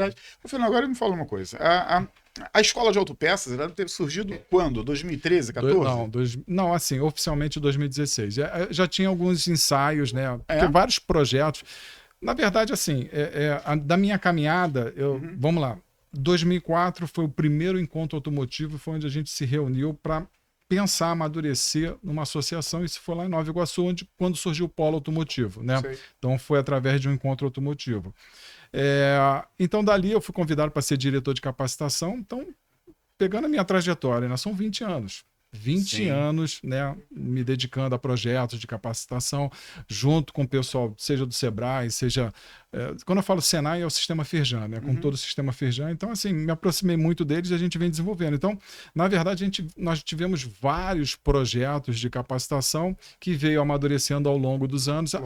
Afinal, agora me fala uma coisa. A escola de autopeças ela teve surgido quando? 2013, 14? Não, assim, oficialmente 2016. Já tinha alguns ensaios, né? Vários projetos. Na verdade, assim, da minha caminhada, vamos lá. 2004 foi o primeiro encontro automotivo, foi onde a gente se reuniu para pensar, amadurecer numa associação. Isso foi lá em Nova Iguaçu, quando surgiu o Polo Automotivo, né? Sei. Então foi através de um encontro automotivo. Então dali eu fui convidado para ser diretor de capacitação. Então, pegando a minha trajetória, né? São 20 anos. 20 Sim. anos, né, me dedicando a projetos de capacitação, junto com o pessoal, seja do Sebrae, seja... quando eu falo Senai, é o sistema Firjan, né, com todo o sistema Firjan. Então, assim, me aproximei muito deles e a gente vem desenvolvendo. Então, na verdade, nós tivemos vários projetos de capacitação que veio amadurecendo ao longo dos anos,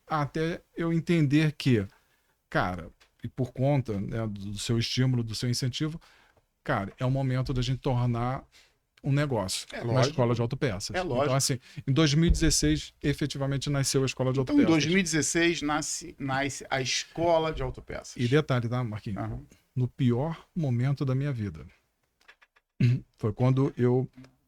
até eu entender que, cara, e por conta, né, do seu estímulo, do seu incentivo, cara, é o momento da gente tornar um negócio, uma escola de autopeças. Então, assim, em 2016, efetivamente nasceu a escola de autopeças. Então, em 2016, nasce a escola de autopeças. E detalhe, tá, Marquinhos? No pior momento da minha vida. Foi quando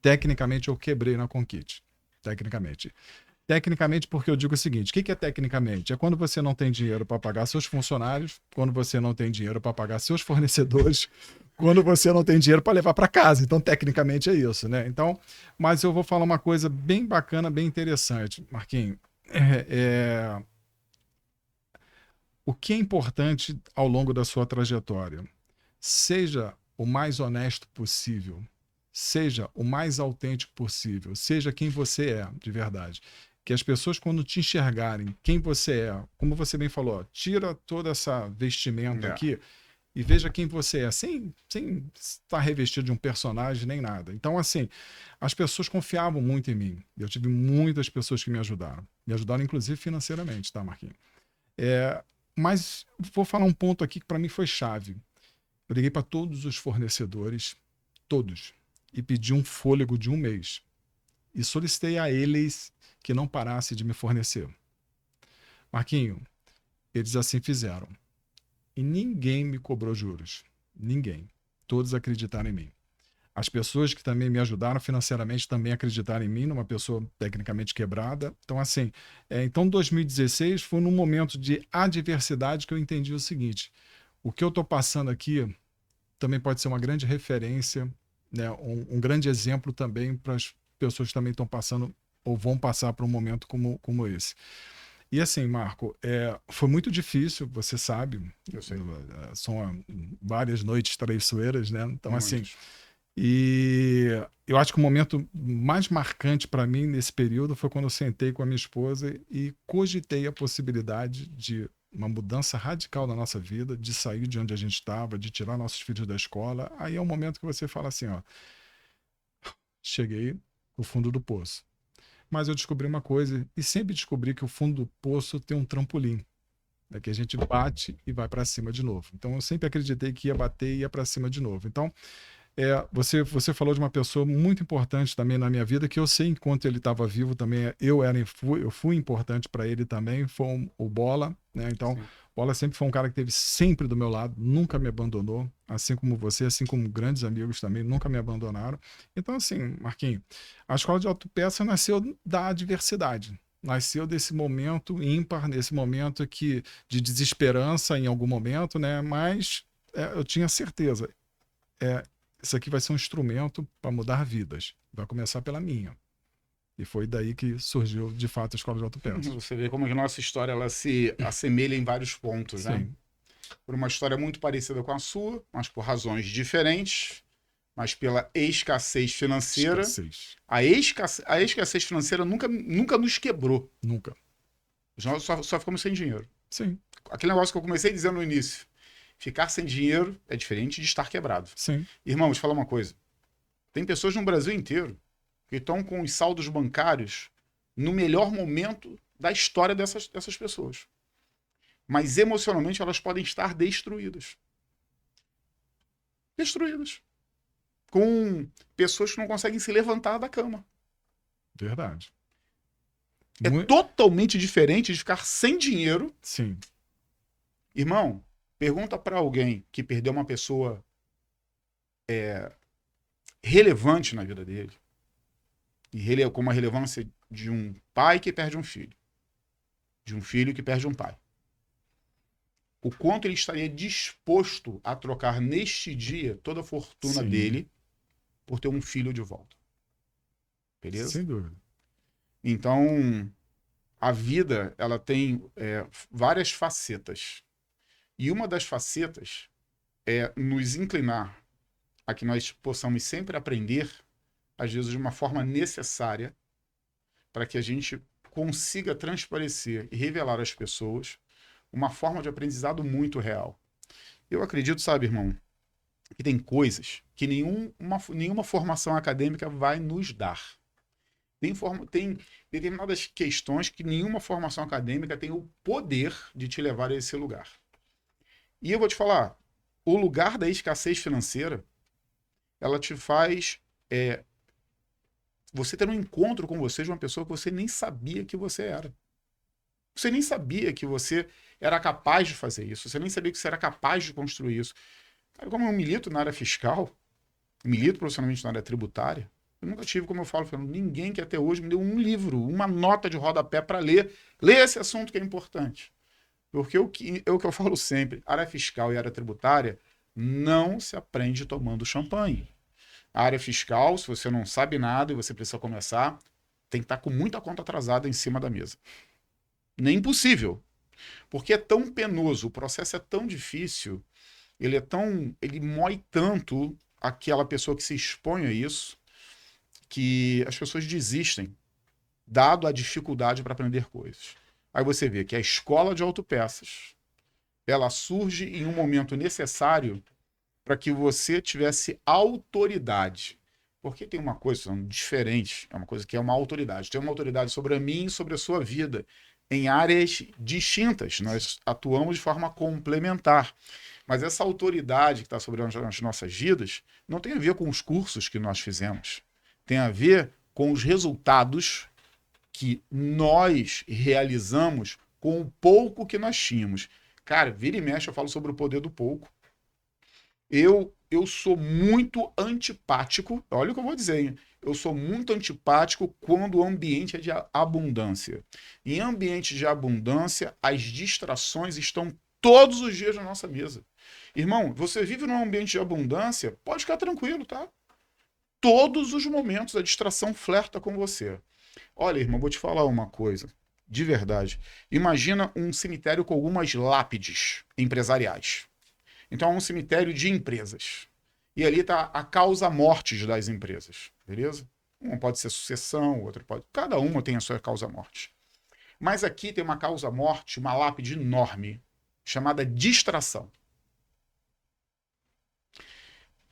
tecnicamente, eu quebrei na Conquite. Tecnicamente, porque eu digo o seguinte: o que é tecnicamente? É quando você não tem dinheiro para pagar seus funcionários, quando você não tem dinheiro para pagar seus fornecedores, quando você não tem dinheiro para levar para casa. Então, tecnicamente é isso, né? Então, mas eu vou falar uma coisa bem bacana, bem interessante, Marquinhos. O que é importante ao longo da sua trajetória? Seja o mais honesto possível, seja o mais autêntico possível, seja quem você é de verdade. Que as pessoas, quando te enxergarem quem você é, como você bem falou, tira toda essa vestimenta aqui e veja quem você é, sem estar revestido de um personagem nem nada. Então, assim, as pessoas confiavam muito em mim. Eu tive muitas pessoas que me ajudaram inclusive financeiramente, tá, Marquinhos? Mas vou falar um ponto aqui que para mim foi chave. Eu liguei para todos os fornecedores, todos, e pedi um fôlego de 1 mês. E solicitei a eles que não parasse de me fornecer. Marquinho, eles assim fizeram. E ninguém me cobrou juros. Ninguém. Todos acreditaram em mim. As pessoas que também me ajudaram financeiramente também acreditaram em mim, numa pessoa tecnicamente quebrada. Então, assim, então 2016 foi num momento de adversidade que eu entendi o seguinte: o que eu estou passando aqui também pode ser uma grande referência, né, um grande exemplo também para as pessoas que também estão passando ou vão passar por um momento como esse. E assim, Marco, foi muito difícil, você sabe. Eu sei. São várias noites traiçoeiras, né? Então, assim, e eu acho que o momento mais marcante para mim nesse período foi quando eu sentei com a minha esposa e cogitei a possibilidade de uma mudança radical na nossa vida, de sair de onde a gente estava, de tirar nossos filhos da escola. Aí é o momento que você fala assim, ó, cheguei no fundo do poço. Mas eu descobri uma coisa, e sempre descobri que o fundo do poço tem um trampolim, né, que a gente bate e vai para cima de novo. Então eu sempre acreditei que ia bater e ia para cima de novo. Então, você falou de uma pessoa muito importante também na minha vida, que eu sei enquanto ele estava vivo também, eu fui importante para ele também, foi o Bola, né? Então, sim. Bola sempre foi um cara que esteve sempre do meu lado, nunca me abandonou, assim como você, assim como grandes amigos também, nunca me abandonaram. Então, assim, Marquinhos, a escola de autopeça nasceu da adversidade. Nasceu desse momento ímpar, nesse momento de desesperança em algum momento, né? Mas eu tinha certeza, isso aqui vai ser um instrumento para mudar vidas. Vai começar pela minha. E foi daí que surgiu, de fato, a Escola de Autopeças. Você vê como a nossa história ela se assemelha em vários pontos, sim, né? Por uma história muito parecida com a sua, mas por razões diferentes, mas pela escassez financeira. A escassez financeira nunca nos quebrou. Nunca. Nós só ficamos sem dinheiro. Sim. Aquele negócio que eu comecei dizendo no início. Ficar sem dinheiro é diferente de estar quebrado. Sim. Irmão, deixa eu falar uma coisa. Tem pessoas no Brasil inteiro que estão com os saldos bancários no melhor momento da história dessas pessoas. Mas emocionalmente elas podem estar destruídas. Destruídas. Com pessoas que não conseguem se levantar da cama. Verdade. Totalmente diferente de ficar sem dinheiro. Sim. Irmão, pergunta para alguém que perdeu uma pessoa relevante na vida dele, e com uma relevância de um pai que perde um filho, de um filho que perde um pai. O quanto ele estaria disposto a trocar neste dia toda a fortuna dele por ter um filho de volta. beleza? Sem dúvida. Então, a vida, ela tem várias facetas. E uma das facetas é nos inclinar a que nós possamos sempre aprender, às vezes de uma forma necessária, para que a gente consiga transparecer e revelar às pessoas uma forma de aprendizado muito real. Eu acredito, sabe, irmão, que tem coisas que nenhuma formação acadêmica vai nos dar. Tem determinadas questões que nenhuma formação acadêmica tem o poder de te levar a esse lugar. E eu vou te falar, o lugar da escassez financeira, ela te faz você ter um encontro com você de uma pessoa que você nem sabia que você era. Você nem sabia que você era capaz de fazer isso. Você nem sabia que você era capaz de construir isso. Cara, como eu milito na área fiscal, milito profissionalmente na área tributária, eu nunca tive, como eu falo, ninguém que até hoje me deu um livro, uma nota de rodapé para ler esse assunto que é importante. Porque é o que eu falo sempre, área fiscal e área tributária não se aprende tomando champanhe. A área fiscal, se você não sabe nada e você precisa começar, tem que estar com muita conta atrasada em cima da mesa. Nem impossível. Porque é tão penoso, o processo é tão difícil, ele mói tanto aquela pessoa que se expõe a isso, que as pessoas desistem, dado a dificuldade para aprender coisas. Aí você vê que a escola de autopeças, ela surge em um momento necessário para que você tivesse autoridade. Porque tem uma coisa diferente, é uma coisa que é uma autoridade. Tem uma autoridade sobre a mim e sobre a sua vida, em áreas distintas. Nós atuamos de forma complementar. Mas essa autoridade que está sobre as nossas vidas não tem a ver com os cursos que nós fizemos. Tem a ver com os resultados que nós realizamos com o pouco que nós tínhamos. Cara, vira e mexe, eu falo sobre o poder do pouco. Eu sou muito antipático, olha o que eu vou dizer, hein? Eu sou muito antipático quando o ambiente é de abundância. Em ambiente de abundância, as distrações estão todos os dias na nossa mesa. Irmão, você vive num ambiente de abundância, pode ficar tranquilo, tá? Todos os momentos a distração flerta com você. Olha, irmão, vou te falar uma coisa, de verdade. Imagina um cemitério com algumas lápides empresariais. Então é um cemitério de empresas. E ali está a causa-morte das empresas, beleza? Uma pode ser sucessão, outra pode... Cada uma tem a sua causa-morte. Mas aqui tem uma causa-morte, uma lápide enorme, chamada distração.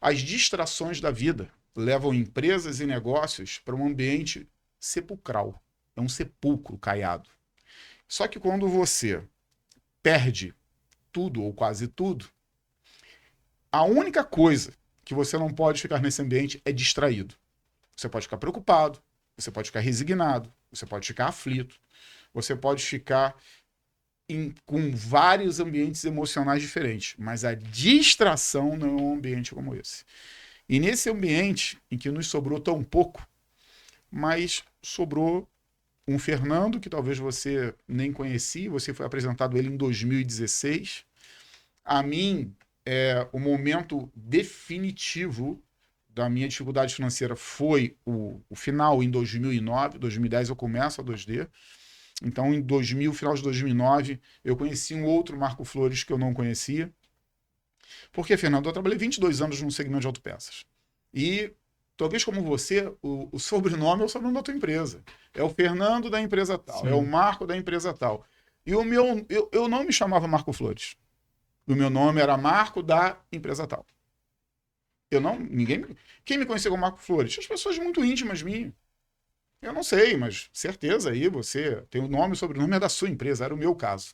As distrações da vida levam empresas e negócios para um ambiente sepulcral. É um sepulcro caiado. Só que quando você perde tudo ou quase tudo, a única coisa que você não pode ficar nesse ambiente é distraído. Você pode ficar preocupado, você pode ficar resignado, você pode ficar aflito, você pode ficar com vários ambientes emocionais diferentes, mas a distração não é um ambiente como esse. E nesse ambiente em que nos sobrou tão pouco, mas sobrou um Fernando que talvez você nem conhecia, você foi apresentado ele em 2016. A mim, o momento definitivo da minha dificuldade financeira foi o final em 2009, 2010 eu começo a 2D. Então, em final de 2009, eu conheci um outro Marco Flores que eu não conhecia. Porque, Fernando, eu trabalhei 22 anos no segmento de autopeças. E, talvez como você, o sobrenome é o sobrenome da tua empresa. É o Fernando da empresa tal, sim, é o Marco da empresa tal. E o meu, eu não me chamava Marco Flores. O meu nome era Marco da empresa tal. Quem me conheceu como Marco Flores? As pessoas muito íntimas minhas. Eu não sei, mas certeza aí você tem o nome e o sobrenome da sua empresa, era o meu caso.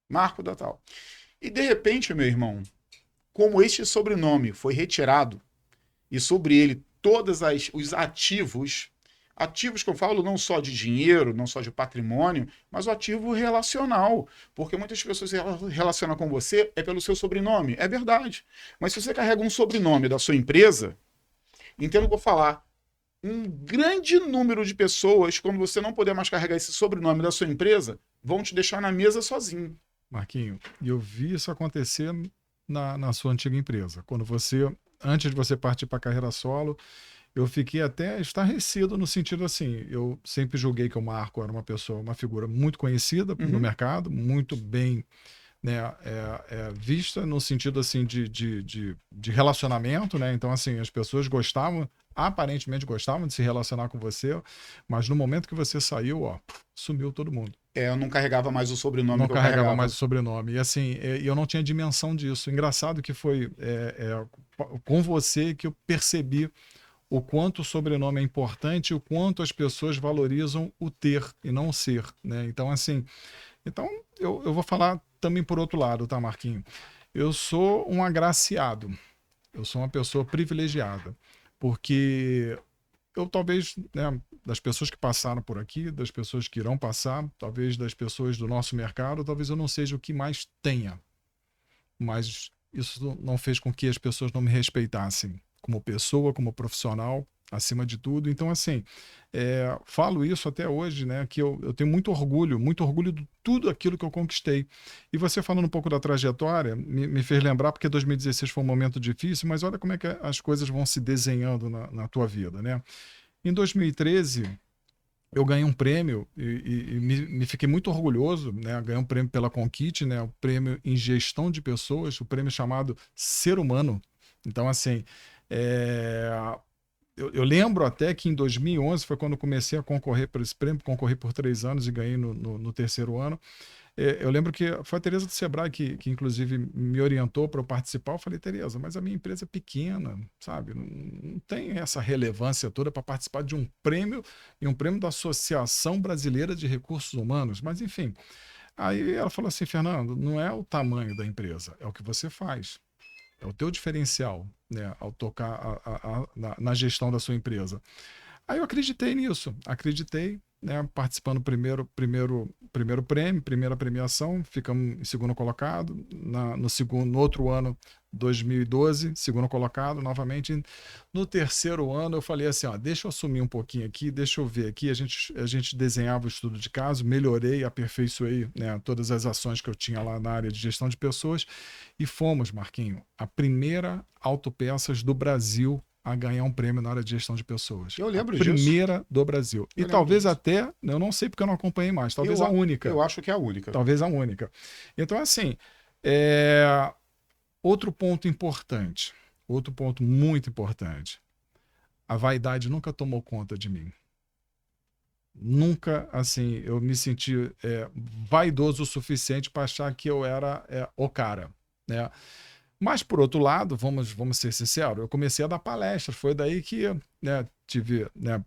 Marco da tal. E de repente, meu irmão, como este sobrenome foi retirado e sobre ele todos os ativos que eu falo não só de dinheiro, não só de patrimônio, mas o ativo relacional. Porque muitas pessoas se relacionam com você pelo seu sobrenome. É verdade. Mas se você carrega um sobrenome da sua empresa, entendo o que eu vou falar. Um grande número de pessoas, quando você não puder mais carregar esse sobrenome da sua empresa, vão te deixar na mesa sozinho. Marquinho, eu vi isso acontecer na sua antiga empresa. Quando você, antes de você partir para a carreira solo, eu fiquei até estarrecido no sentido assim, eu sempre julguei que o Marco era uma figura muito conhecida no mercado, muito bem, né, vista no sentido assim de relacionamento, né? Então, assim, as pessoas gostavam, aparentemente gostavam de se relacionar com você, mas no momento que você saiu, ó, sumiu todo mundo. Eu não carregava mais o sobrenome Não que eu carregava mais carregava. o sobrenome. E assim, eu não tinha dimensão disso. Engraçado que foi com você que eu percebi o quanto o sobrenome é importante e o quanto as pessoas valorizam o ter e não o ser, né? Então, assim, eu vou falar também por outro lado, tá, Marquinho? Eu sou um agraciado, eu sou uma pessoa privilegiada, porque eu talvez, né, das pessoas que passaram por aqui, das pessoas que irão passar, talvez das pessoas do nosso mercado, talvez eu não seja o que mais tenha, mas isso não fez com que as pessoas não me respeitassem como pessoa, como profissional, acima de tudo. Então, assim, falo isso até hoje, né, que eu tenho muito orgulho de tudo aquilo que eu conquistei. E você falando um pouco da trajetória, me fez lembrar, porque 2016 foi um momento difícil, mas olha como é que as coisas vão se desenhando na tua vida, né? Em 2013, eu ganhei um prêmio e me fiquei muito orgulhoso, né? Ganhei um prêmio pela Conquite, né? O prêmio em gestão de pessoas, o prêmio chamado Ser Humano. Então, assim, é, eu lembro até que em 2011 foi quando eu comecei a concorrer por esse prêmio, concorri por 3 anos e ganhei no terceiro ano. Eu lembro que foi a Tereza do Sebrae que inclusive me orientou para eu participar. Eu falei, Tereza, mas a minha empresa é pequena, sabe? Não tem essa relevância toda para participar de um prêmio e um prêmio da Associação Brasileira de Recursos Humanos. Mas, enfim, aí ela falou assim, Fernando, não é o tamanho da empresa, é o que você faz. É o teu diferencial, né, ao tocar na gestão da sua empresa. Aí eu acreditei nisso, acreditei, né, participando do primeiro prêmio, primeira premiação, ficamos em segundo colocado, no outro ano, 2012, segundo colocado novamente. No terceiro ano eu falei assim, ó, deixa eu assumir um pouquinho aqui, deixa eu ver aqui, a gente desenhava o estudo de caso, melhorei, aperfeiçoei, né, todas as ações que eu tinha lá na área de gestão de pessoas e fomos, Marquinho, a primeira autopeças do Brasil a ganhar um prêmio na área de gestão de pessoas. Eu lembro a disso. primeira do Brasil. Eu E lembro talvez disso. até, eu não sei porque eu não acompanhei mais, talvez a única. Eu acho que é a única. Talvez a única. Então, assim, outro ponto muito importante. A vaidade nunca tomou conta de mim. Nunca, assim, eu me senti vaidoso o suficiente para achar que eu era o cara, né? Mas, por outro lado, vamos ser sinceros, eu comecei a dar palestras, foi daí que, né, tive, né,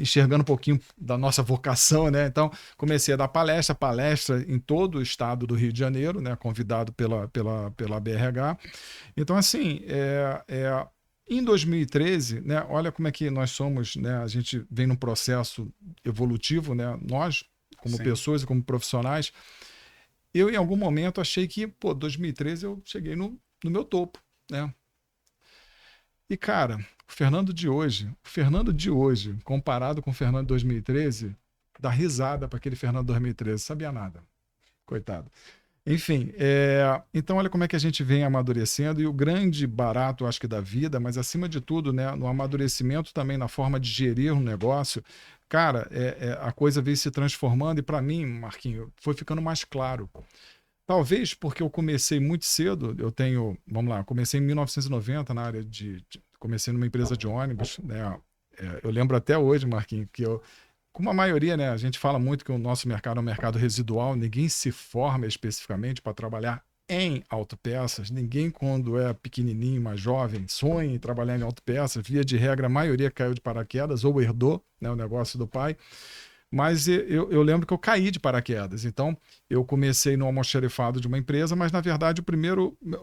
enxergando um pouquinho da nossa vocação, né? Então, comecei a dar palestra em todo o estado do Rio de Janeiro, né, convidado pela BRH. Então, assim, em 2013, né, olha como é que nós somos, né, a gente vem num processo evolutivo, né, nós, como Sim. pessoas e como profissionais, eu em algum momento achei que, 2013 eu cheguei no meu topo, né? E, cara, o Fernando de hoje, comparado com o Fernando de 2013, dá risada para aquele Fernando de 2013, sabia nada. Coitado. Enfim, então olha como é que a gente vem amadurecendo e o grande barato, acho que da vida, mas acima de tudo, né, no amadurecimento também na forma de gerir um negócio, cara, a coisa veio se transformando e para mim, Marquinho, foi ficando mais claro. Talvez porque eu comecei muito cedo, vamos lá, eu comecei em 1990 na área comecei numa empresa de ônibus, né? Eu lembro até hoje, Marquinhos, que como a maioria, né, a gente fala muito que o nosso mercado é um mercado residual, ninguém se forma especificamente para trabalhar em autopeças, ninguém quando é pequenininho, mais jovem, sonha em trabalhar em autopeças, via de regra a maioria caiu de paraquedas ou herdou, né, o negócio do pai. Mas eu lembro que eu caí de paraquedas. Então, eu comecei no almoxarifado de uma empresa, mas, na verdade,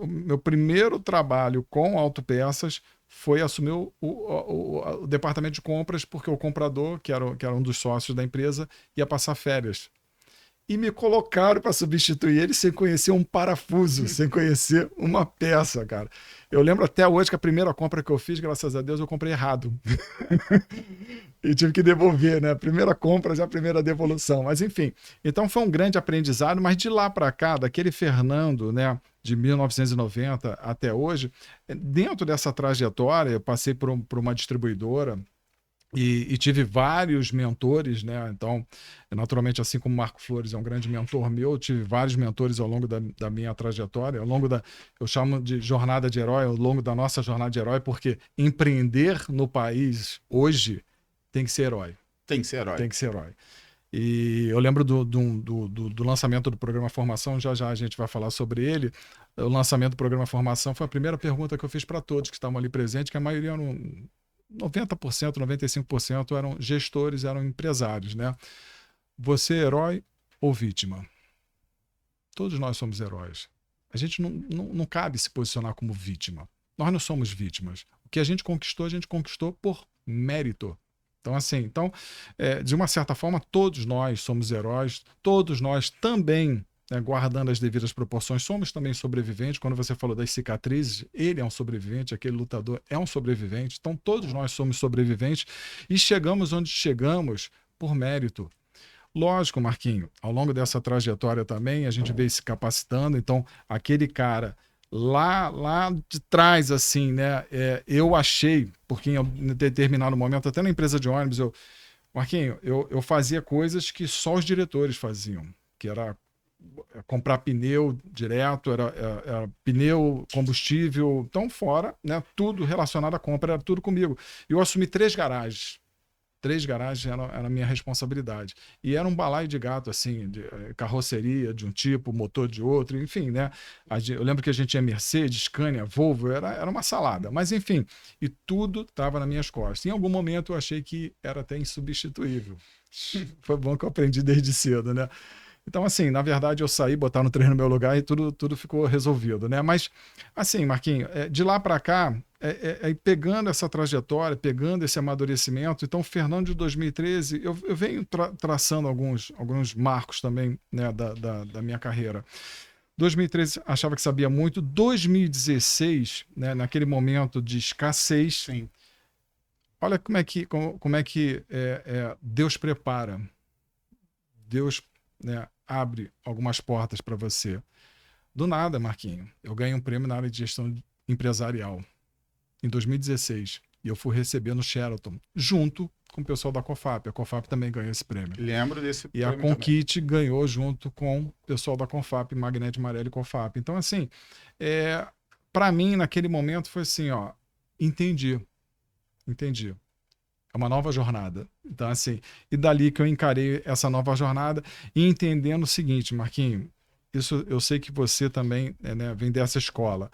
meu primeiro trabalho com autopeças foi assumir o departamento de compras, porque o comprador, que era um dos sócios da empresa, ia passar férias. e me colocaram para substituir ele sem conhecer um parafuso, sem conhecer uma peça, cara. Eu lembro até hoje que a primeira compra que eu fiz, graças a Deus, eu comprei errado. E tive que devolver, né? Primeira compra, já a primeira devolução. Mas enfim, então foi um grande aprendizado, mas de lá para cá, daquele Fernando, né, de 1990 até hoje, dentro dessa trajetória, eu passei por uma distribuidora e tive vários mentores, né? Então, naturalmente, assim como o Marco Flores é um grande mentor meu, tive vários mentores ao longo da minha trajetória, ao longo eu chamo de jornada de herói, ao longo da nossa jornada de herói, porque empreender no país hoje tem que ser herói. Tem que ser herói. Tem que ser herói. E eu lembro do lançamento do programa Formação, já a gente vai falar sobre ele. O lançamento do programa Formação foi a primeira pergunta que eu fiz para todos que estavam ali presentes, que a maioria eram 90%, 95% eram gestores, eram empresários, né? Você é herói ou vítima? Todos nós somos heróis. A gente não cabe se posicionar como vítima. Nós não somos vítimas. O que a gente conquistou por mérito. Então, assim, de uma certa forma, todos nós somos heróis, todos nós também, né, guardando as devidas proporções, somos também sobreviventes. Quando você falou das cicatrizes, ele é um sobrevivente, aquele lutador é um sobrevivente. Então, todos nós somos sobreviventes e chegamos onde chegamos por mérito. Lógico, Marquinho, ao longo dessa trajetória também, a gente veio se capacitando. Então, aquele cara lá de trás, assim, né? Eu achei, porque em determinado momento, até na empresa de ônibus, Marquinho, eu fazia coisas que só os diretores faziam, que era comprar pneu direto, era pneu, combustível, então fora, né? Tudo relacionado à compra, era tudo comigo. E eu assumi 3 garagens. 3 garagens era a minha responsabilidade. E era um balaio de gato, assim, de carroceria de um tipo, motor de outro, enfim, né? Eu lembro que a gente tinha Mercedes, Scania, Volvo, era uma salada. Mas, enfim, e tudo estava nas minhas costas. Em algum momento eu achei que era até insubstituível. Foi bom que eu aprendi desde cedo, né? Então, assim, na verdade, eu saí, botar no trem no meu lugar e tudo ficou resolvido, né? Mas, assim, Marquinho, de lá para cá, pegando essa trajetória, pegando esse amadurecimento, então, Fernando de 2013, eu venho traçando alguns marcos também, né, da minha carreira. 2013, achava que sabia muito. 2016, né, naquele momento de escassez, sim. Olha como é que Deus prepara. Deus, né, abre algumas portas para você. Do nada, Marquinho, eu ganhei um prêmio na área de gestão empresarial em 2016 e eu fui receber no Sheraton, junto com o pessoal da COFAP. A COFAP também ganhou esse prêmio. Lembro desse prêmio. E a Conquite ganhou junto com o pessoal da COFAP, Magnete Marelli e COFAP. Então, assim, para mim, naquele momento, foi assim, ó, entendi. É uma nova jornada. Então, assim, e dali que eu encarei essa nova jornada e entendendo o seguinte, Marquinho, isso eu sei que você também, né, vem dessa escola.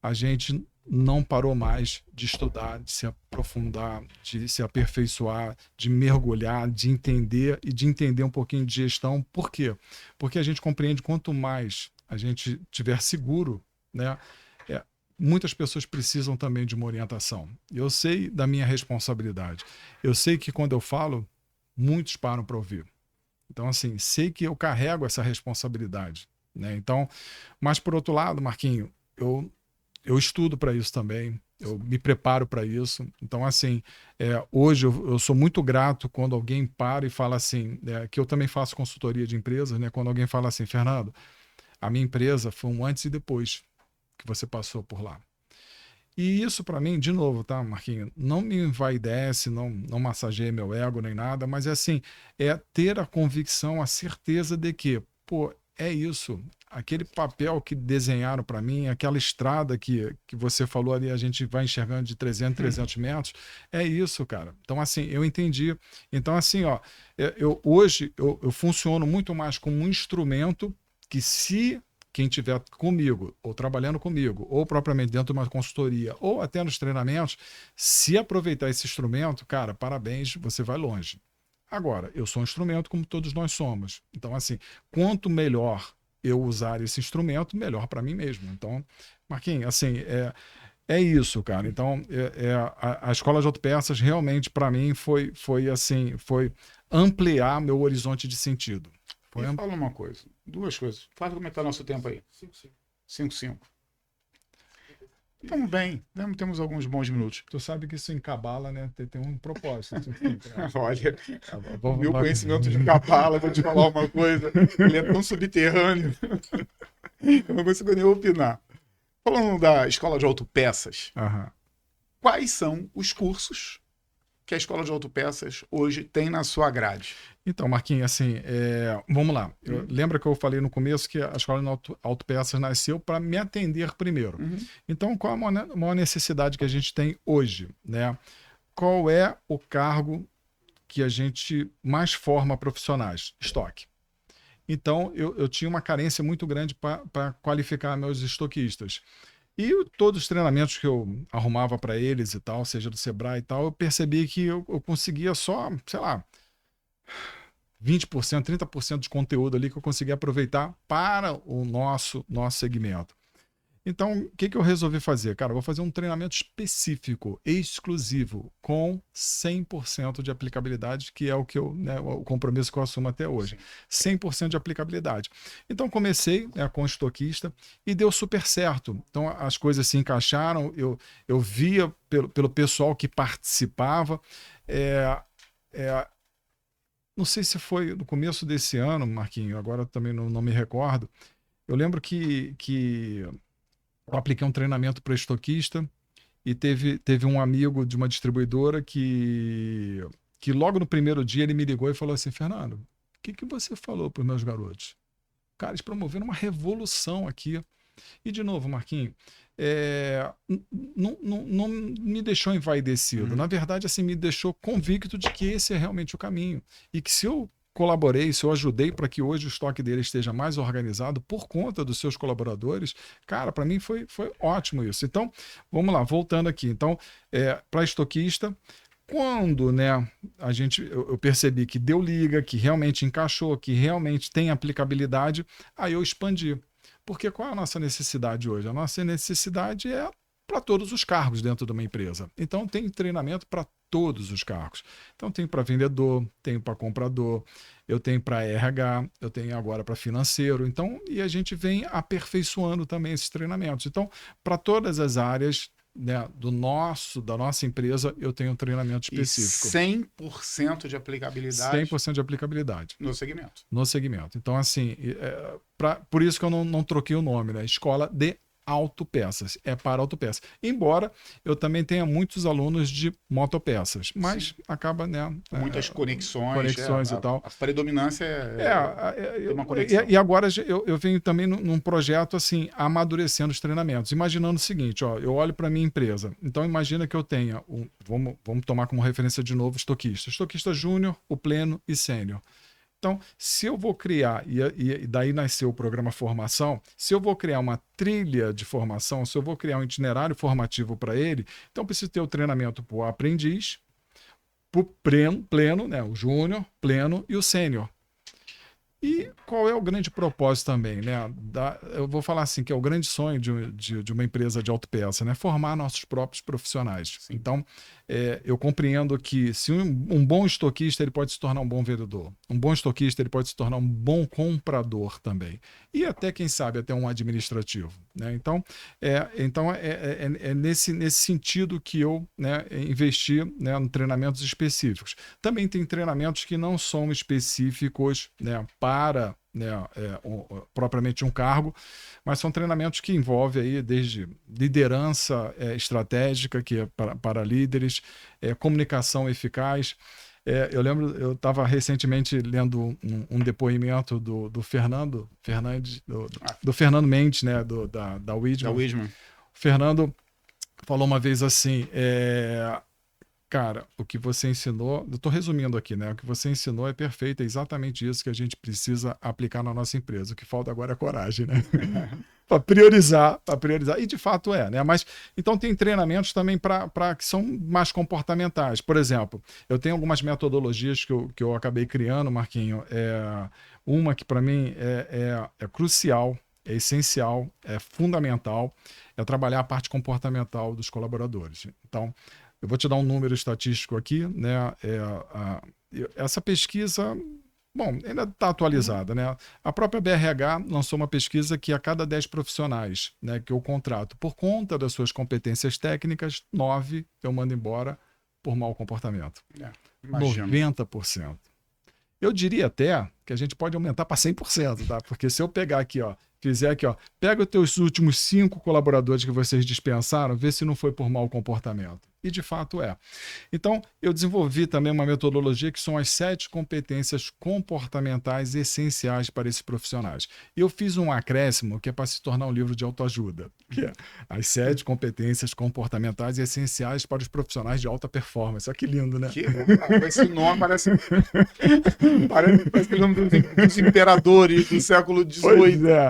A gente não parou mais de estudar, de se aprofundar, de se aperfeiçoar, de mergulhar, de entender e de entender um pouquinho de gestão. Por quê? Porque a gente compreende quanto mais a gente tiver seguro, né, muitas pessoas precisam também de uma orientação. Eu sei da minha responsabilidade. Eu sei que quando eu falo, muitos param para ouvir. Então, assim, sei que eu carrego essa responsabilidade, né? Então, mas por outro lado, Marquinho, eu estudo para isso também. Eu me preparo para isso. Então, assim, hoje eu sou muito grato quando alguém para e fala assim, que eu também faço consultoria de empresas, né? Quando alguém fala assim, Fernando, a minha empresa foi um antes e depois que você passou por lá. E isso para mim, de novo, tá, Marquinho? Não me envaidece, não massageia meu ego nem nada, mas assim, ter a convicção, a certeza de que, pô, é isso. Aquele papel que desenharam para mim, aquela estrada que você falou ali, a gente vai enxergando de 300 metros, é isso, cara. Então, assim, eu entendi. Então, assim, ó, hoje eu funciono muito mais como um instrumento que, se quem estiver comigo, ou trabalhando comigo, ou propriamente dentro de uma consultoria, ou até nos treinamentos, se aproveitar esse instrumento, cara, parabéns, você vai longe. Agora, eu sou um instrumento como todos nós somos. Então, assim, quanto melhor eu usar esse instrumento, melhor para mim mesmo. Então, Marquinhos, assim, é isso, cara. Então, a Escola de Autopeças realmente, para mim, foi ampliar meu horizonte de sentido. Foi E fala uma coisa, duas coisas. Fala como é que tá nosso tempo aí. 5-5. Estamos bem, né? Temos alguns bons minutos. Tu sabe que isso em cabala, né? Tem um propósito. Olha, o meu conhecimento de cabala, vou te falar uma coisa, ele é tão subterrâneo, eu não consigo nem opinar. Falando da escola de autopeças, quais são os cursos que a escola de autopeças hoje tem na sua grade? Então, Marquinhos, assim, vamos lá. Lembra que eu falei no começo que a escola de autopeças nasceu para me atender primeiro. Então, qual a maior necessidade que a gente tem hoje, né? Qual é o cargo que a gente mais forma profissionais? Estoque. Então, eu tinha uma carência muito grande para qualificar meus estoquistas. E todos os treinamentos que eu arrumava para eles e tal, seja do Sebrae e tal, eu percebi que eu conseguia só, sei lá, 20%, 30% de conteúdo ali que eu conseguia aproveitar para o nosso segmento. Então, o que eu resolvi fazer? Cara, eu vou fazer um treinamento específico, exclusivo, com 100% de aplicabilidade, que é o que o compromisso que eu assumo até hoje. 100% de aplicabilidade. Então, comecei com o estoquista e deu super certo. Então, as coisas se encaixaram, eu via pelo pessoal que participava. Não sei se foi no começo desse ano, Marquinhos, agora também não me recordo. Eu lembro que eu apliquei um treinamento para estoquista e teve um amigo de uma distribuidora que logo no primeiro dia ele me ligou e falou assim: Fernando, o que você falou para os meus garotos? Cara, eles promoveram uma revolução aqui. E de novo, Marquinhos, não me deixou envaidecido. Na verdade, assim, me deixou convicto de que esse é realmente o caminho. E que se eu colaborei, se eu ajudei para que hoje o estoque dele esteja mais organizado por conta dos seus colaboradores, cara, para mim foi ótimo isso. Então, vamos lá, voltando aqui. Então, para estoquista, quando eu percebi que deu liga, que realmente encaixou, que realmente tem aplicabilidade, aí eu expandi. Porque qual é a nossa necessidade hoje? A nossa necessidade é para todos os cargos dentro de uma empresa. Então, tem treinamento para todos os cargos. Então, tem para vendedor, tenho para comprador, eu tenho para RH, eu tenho agora para financeiro. Então, e a gente vem aperfeiçoando também esses treinamentos. Então, para todas as áreas da nossa empresa, eu tenho um treinamento específico. E 100% de aplicabilidade. 100% de aplicabilidade. No segmento. No segmento. Então, assim, por isso que eu não troquei o nome, né? Escola de autopeças, é para autopeças. Embora eu também tenha muitos alunos de motopeças, mas acaba, muitas conexões e tal. A predominância é uma conexão. E agora eu venho também num projeto assim, amadurecendo os treinamentos, imaginando o seguinte, ó, eu olho para minha empresa, então imagina que eu tenha, vamos tomar como referência de novo estoquista júnior, o pleno e sênior. Então, se eu vou criar, e daí nasceu o programa Formação, se eu vou criar uma trilha de formação, se eu vou criar um itinerário formativo para ele, então preciso ter o treinamento para o aprendiz, para o pleno, né, o júnior, pleno e o sênior. E qual é o grande propósito também, né? Eu vou falar assim, que é o grande sonho de uma empresa de autopeça, né? Formar nossos próprios profissionais. Sim. Então, eu compreendo que se um bom estoquista, ele pode se tornar um bom vendedor. Um bom estoquista, ele pode se tornar um bom comprador também. E até, quem sabe, até um administrativo, né? Então, nesse sentido que eu investi em treinamentos específicos. Também tem treinamentos que não são específicos para propriamente um cargo, mas são treinamentos que envolvem aí desde liderança estratégica, que é para líderes, comunicação eficaz. Eu lembro, eu estava recentemente lendo um depoimento do Fernando Mendes, né, da Wisman. O Fernando falou uma vez assim, cara, o que você ensinou, eu estou resumindo aqui, né? O que você ensinou é perfeito, é exatamente isso que a gente precisa aplicar na nossa empresa. O que falta agora é coragem, né? Para priorizar. E de fato né? Mas então tem treinamentos também que são mais comportamentais. Por exemplo, eu tenho algumas metodologias que eu acabei criando, Marquinho. Uma que para mim é crucial, é essencial, é fundamental, é trabalhar a parte comportamental dos colaboradores. Então, eu vou te dar um número estatístico aqui, né? Essa pesquisa Bom, ainda está atualizada, né? A própria BRH lançou uma pesquisa que a cada 10 profissionais, né, que eu contrato por conta das suas competências técnicas, 9 eu mando embora por mau comportamento. Imagino. 90%. Eu diria até que a gente pode aumentar para 100%, tá? Porque se eu pegar aqui, ó, fizer aqui, ó, pega os teus últimos 5 colaboradores que vocês dispensaram, vê se não foi por mau comportamento. E de fato é. Então, eu desenvolvi também uma metodologia que são as 7 competências comportamentais essenciais para esses profissionais. Eu fiz um acréscimo que é para se tornar um livro de autoajuda, que é as 7 competências comportamentais essenciais para os profissionais de alta performance. Olha que lindo, né? Esse nome parece o nome dos imperadores do século XVIII. Pois é.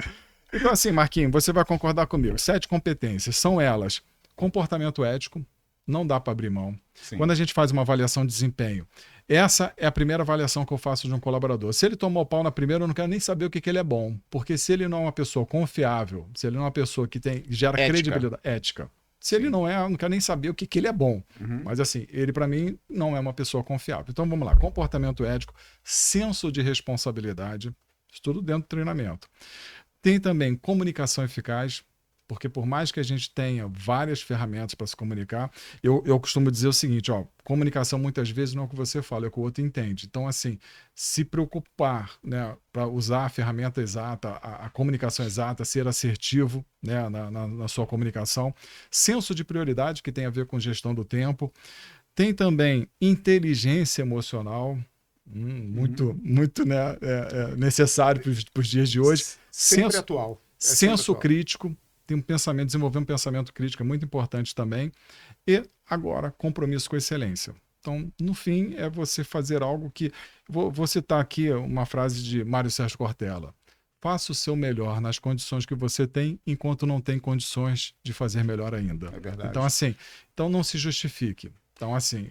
Então, assim, Marquinhos, você vai concordar comigo. 7 competências são elas: comportamento ético, não dá para abrir mão. Sim. Quando a gente faz uma avaliação de desempenho, essa é a primeira avaliação que eu faço de um colaborador. Se ele tomou pau na primeira, eu não quero nem saber o que ele é bom. Porque se ele não é uma pessoa confiável, se ele não é uma pessoa que gera credibilidade, ética. Se ele não é, eu não quero nem saber o que ele é bom. Mas assim, ele para mim não é uma pessoa confiável. Então vamos lá, comportamento ético, senso de responsabilidade, isso tudo dentro do treinamento. Tem também comunicação eficaz, porque por mais que a gente tenha várias ferramentas para se comunicar, eu costumo dizer o seguinte, ó, comunicação muitas vezes não é o que você fala, é o que o outro entende. Então, assim, se preocupar, né, para usar a ferramenta exata, a comunicação exata, ser assertivo, né, na sua comunicação. Senso de prioridade, que tem a ver com gestão do tempo. Tem também inteligência emocional, muito, né, necessário para os dias de hoje. Sempre atual. Senso crítico. Tem desenvolver um pensamento crítico é muito importante também. E agora, compromisso com a excelência. Então, no fim, é você fazer algo que... Vou citar aqui uma frase de Mário Sérgio Cortella. Faça o seu melhor nas condições que você tem, enquanto não tem condições de fazer melhor ainda. É verdade. Então, assim, não se justifique. Então, assim,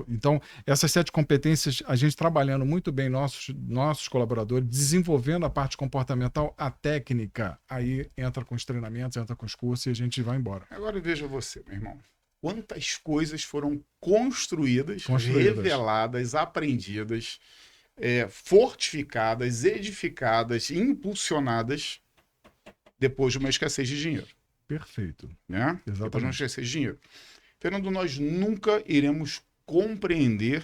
então, essas 7 competências, a gente trabalhando muito bem nossos colaboradores, desenvolvendo a parte comportamental, a técnica, aí entra com os treinamentos, entra com os cursos e a gente vai embora. Agora veja você, meu irmão. Quantas coisas foram construídas, reveladas, aprendidas, fortificadas, edificadas, impulsionadas depois de uma escassez de dinheiro. Perfeito. Né? Exatamente. Depois de uma escassez de dinheiro. Fernando, nós nunca iremos compreender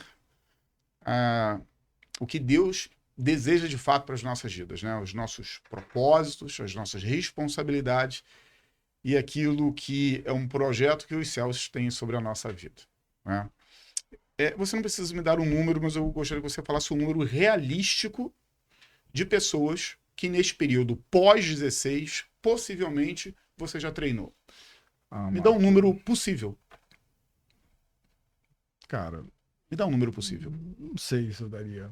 o que Deus deseja de fato para as nossas vidas, né? Os nossos propósitos, as nossas responsabilidades e aquilo que é um projeto que os céus têm sobre a nossa vida. Né? Você não precisa me dar um número, mas eu gostaria que você falasse um número realístico de pessoas que neste período pós-16, possivelmente, você já treinou. Me dá um número possível. Cara, me dá um número possível. Não sei se eu daria.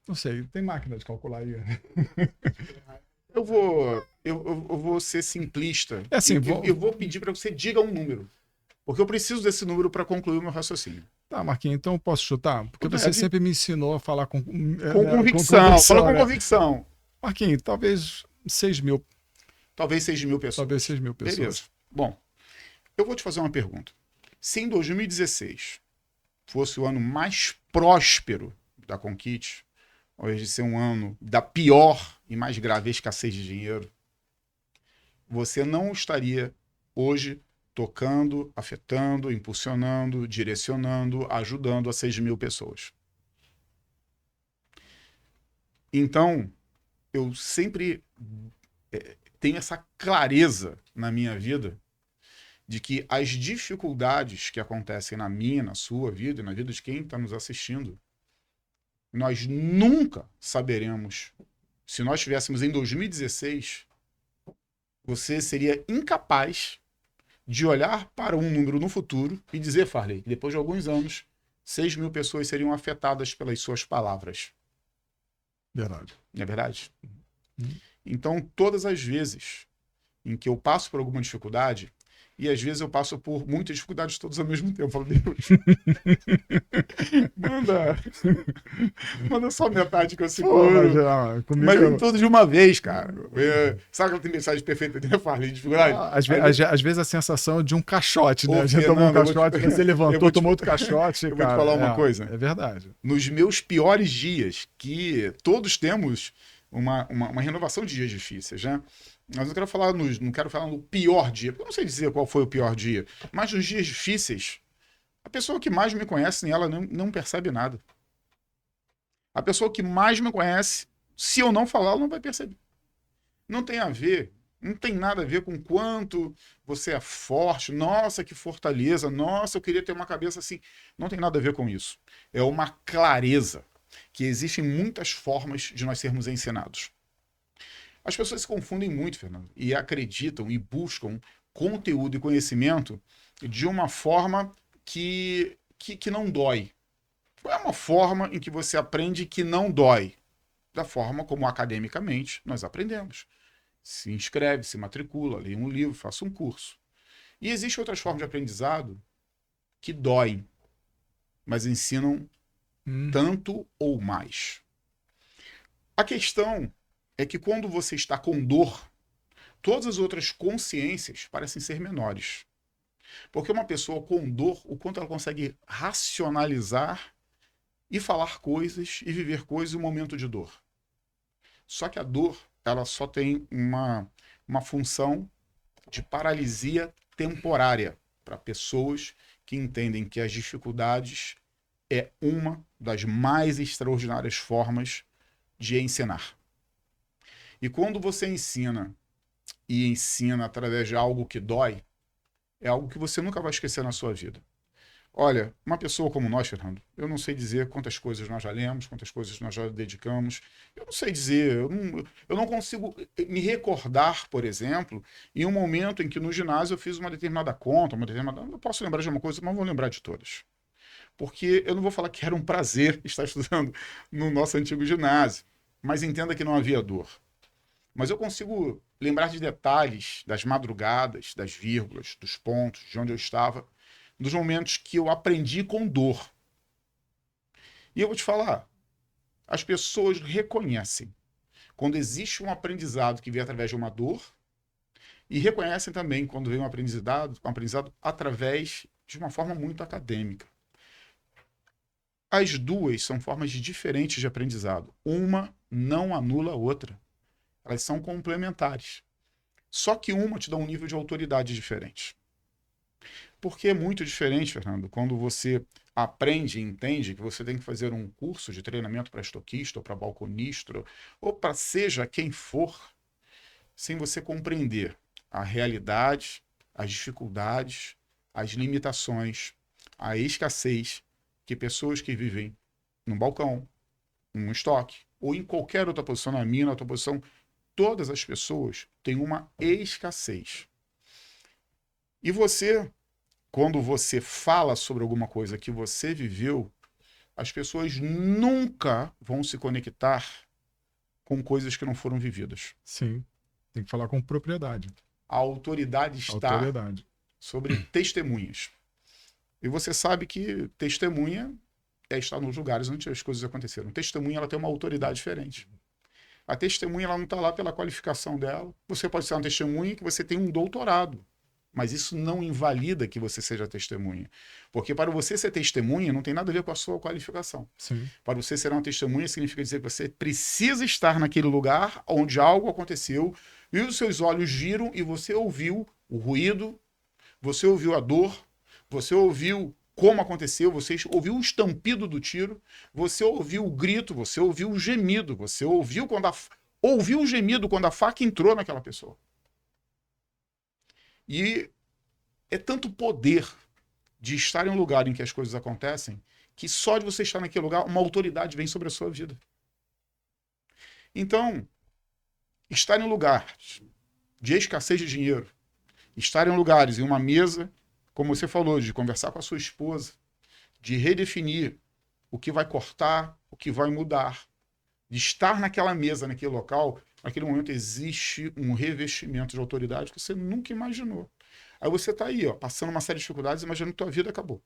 Não sei, tem máquina de calcular aí. Eu vou ser simplista. Assim, eu vou pedir para que você diga um número. Porque eu preciso desse número para concluir o meu raciocínio. Tá, Marquinhos, então eu posso chutar? Porque você sempre me ensinou a falar com convicção. Fala com convicção. Marquinhos, talvez 6 mil. Talvez 6 mil pessoas. Talvez 6 mil pessoas. Beleza. Bom, eu vou te fazer uma pergunta. Se em 2016 fosse o ano mais próspero da Conquite, ao invés de ser um ano da pior e mais grave escassez de dinheiro, você não estaria hoje tocando, afetando, impulsionando, direcionando, ajudando a 6 mil pessoas. Então, eu sempre tenho essa clareza na minha vida de que as dificuldades que acontecem na minha, na sua vida e na vida de quem está nos assistindo, nós nunca saberemos. Se nós estivéssemos em 2016, você seria incapaz de olhar para um número no futuro e dizer, Farley, que depois de alguns anos, 6 mil pessoas seriam afetadas pelas suas palavras. Verdade. Não é verdade? Então, todas as vezes em que eu passo por alguma dificuldade, E às vezes eu passo por muitas dificuldades todas ao mesmo tempo. Eu falo, Deus, manda, manda só metade que eu Pô, mas seguro. comigo. Mas vem tudo de uma vez, cara. Sabe aquela tempestade perfeita de Farley de dificuldade? Às vezes a sensação de um caixote, né? Ô, A gente tomou um Fernando, caixote, você levantou, tomou outro caixote, eu vou te cara. falar uma coisa. É verdade. Nos meus piores dias, que todos temos uma renovação de dias difíceis, né? Mas não quero falar no pior dia, porque eu não sei dizer qual foi o pior dia, mas nos dias difíceis, a pessoa que mais me conhece, ela não percebe nada. A pessoa que mais me conhece, se eu não falar, ela não vai perceber. Não tem a ver, não tem nada a ver com quanto você é forte, nossa, que fortaleza, nossa, eu queria ter uma cabeça assim. Não tem nada a ver com isso. É uma clareza que existem muitas formas de nós sermos ensinados. As pessoas se confundem muito, Fernando, e acreditam e buscam conteúdo e conhecimento de uma forma que não dói. É uma forma em que você aprende que não dói, da forma como academicamente nós aprendemos. Se inscreve, se matricula, lê um livro, faça um curso. E existem outras formas de aprendizado que doem, mas ensinam tanto ou mais. A questão é que quando você está com dor, todas as outras consciências parecem ser menores. Porque uma pessoa com dor, o quanto ela consegue racionalizar e falar coisas e viver coisas em um momento de dor. Só que a dor, ela só tem uma função de paralisia temporária para pessoas que entendem que as dificuldades é uma das mais extraordinárias formas de ensinar. E quando você ensina e ensina através de algo que dói, é algo que você nunca vai esquecer na sua vida. Olha, uma pessoa como nós, Fernando, eu não sei dizer quantas coisas nós já lemos, quantas coisas nós já dedicamos. Eu não sei dizer, eu não consigo me recordar, por exemplo, em um momento em que no ginásio eu fiz uma determinada conta, eu posso lembrar de uma coisa, mas não vou lembrar de todas. Porque eu não vou falar que era um prazer estar estudando no nosso antigo ginásio, mas entenda que não havia dor. Mas eu consigo lembrar de detalhes das madrugadas, das vírgulas, dos pontos, de onde eu estava, dos momentos que eu aprendi com dor. E eu vou te falar, as pessoas reconhecem quando existe um aprendizado que vem através de uma dor e reconhecem também quando vem um aprendizado através de uma forma muito acadêmica. As duas são formas diferentes de aprendizado. Uma não anula a outra. Elas são complementares. Só que uma te dá um nível de autoridade diferente. Porque é muito diferente, Fernando, quando você aprende e entende que você tem que fazer um curso de treinamento para estoquista ou para balconista ou para seja quem for, sem você compreender a realidade, as dificuldades, as limitações, a escassez que pessoas que vivem num balcão, num estoque ou em qualquer outra posição, na minha, na outra posição, todas as pessoas têm uma escassez. E você, quando você fala sobre alguma coisa que você viveu, as pessoas nunca vão se conectar com coisas que não foram vividas. Sim, tem que falar com propriedade. A autoridade está sobre testemunhas. E você sabe que testemunha é estar nos lugares onde as coisas aconteceram. Testemunha, ela tem uma autoridade diferente. A testemunha, ela não está lá pela qualificação dela. Você pode ser uma testemunha que você tem um doutorado. Mas isso não invalida que você seja testemunha. Porque para você ser testemunha não tem nada a ver com a sua qualificação. Sim. Para você ser uma testemunha significa dizer que você precisa estar naquele lugar onde algo aconteceu e os seus olhos viram e você ouviu o ruído, você ouviu a dor, você ouviu como aconteceu, você ouviu o estampido do tiro, você ouviu o grito, você ouviu o gemido, você ouviu o gemido quando a faca entrou naquela pessoa. E é tanto poder de estar em um lugar em que as coisas acontecem que só de você estar naquele lugar, uma autoridade vem sobre a sua vida. Então, estar em lugares de escassez de dinheiro, estar em lugares, em uma mesa, como você falou, de conversar com a sua esposa, de redefinir o que vai cortar, o que vai mudar, de estar naquela mesa, naquele local, naquele momento existe um revestimento de autoridade que você nunca imaginou. Aí você tá aí, ó, passando uma série de dificuldades, imaginando que tua vida acabou.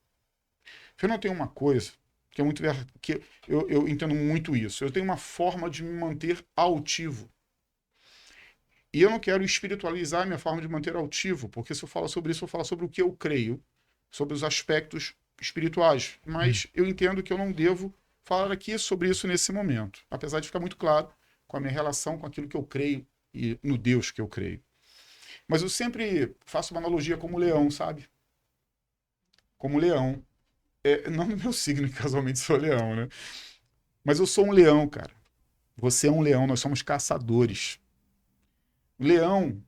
Eu não tenho uma coisa que é muito que eu entendo muito isso. Eu tenho uma forma de me manter altivo. E eu não quero espiritualizar a minha forma de manter altivo, porque se eu falar sobre isso, eu falo sobre o que eu creio, sobre os aspectos espirituais. Mas eu entendo que eu não devo falar aqui sobre isso nesse momento, apesar de ficar muito claro com a minha relação com aquilo que eu creio e no Deus que eu creio. Mas eu sempre faço uma analogia como leão, sabe? Como leão. Não no meu signo, que casualmente sou leão, né? Mas eu sou um leão, cara. Você é um leão, nós somos caçadores. O leão,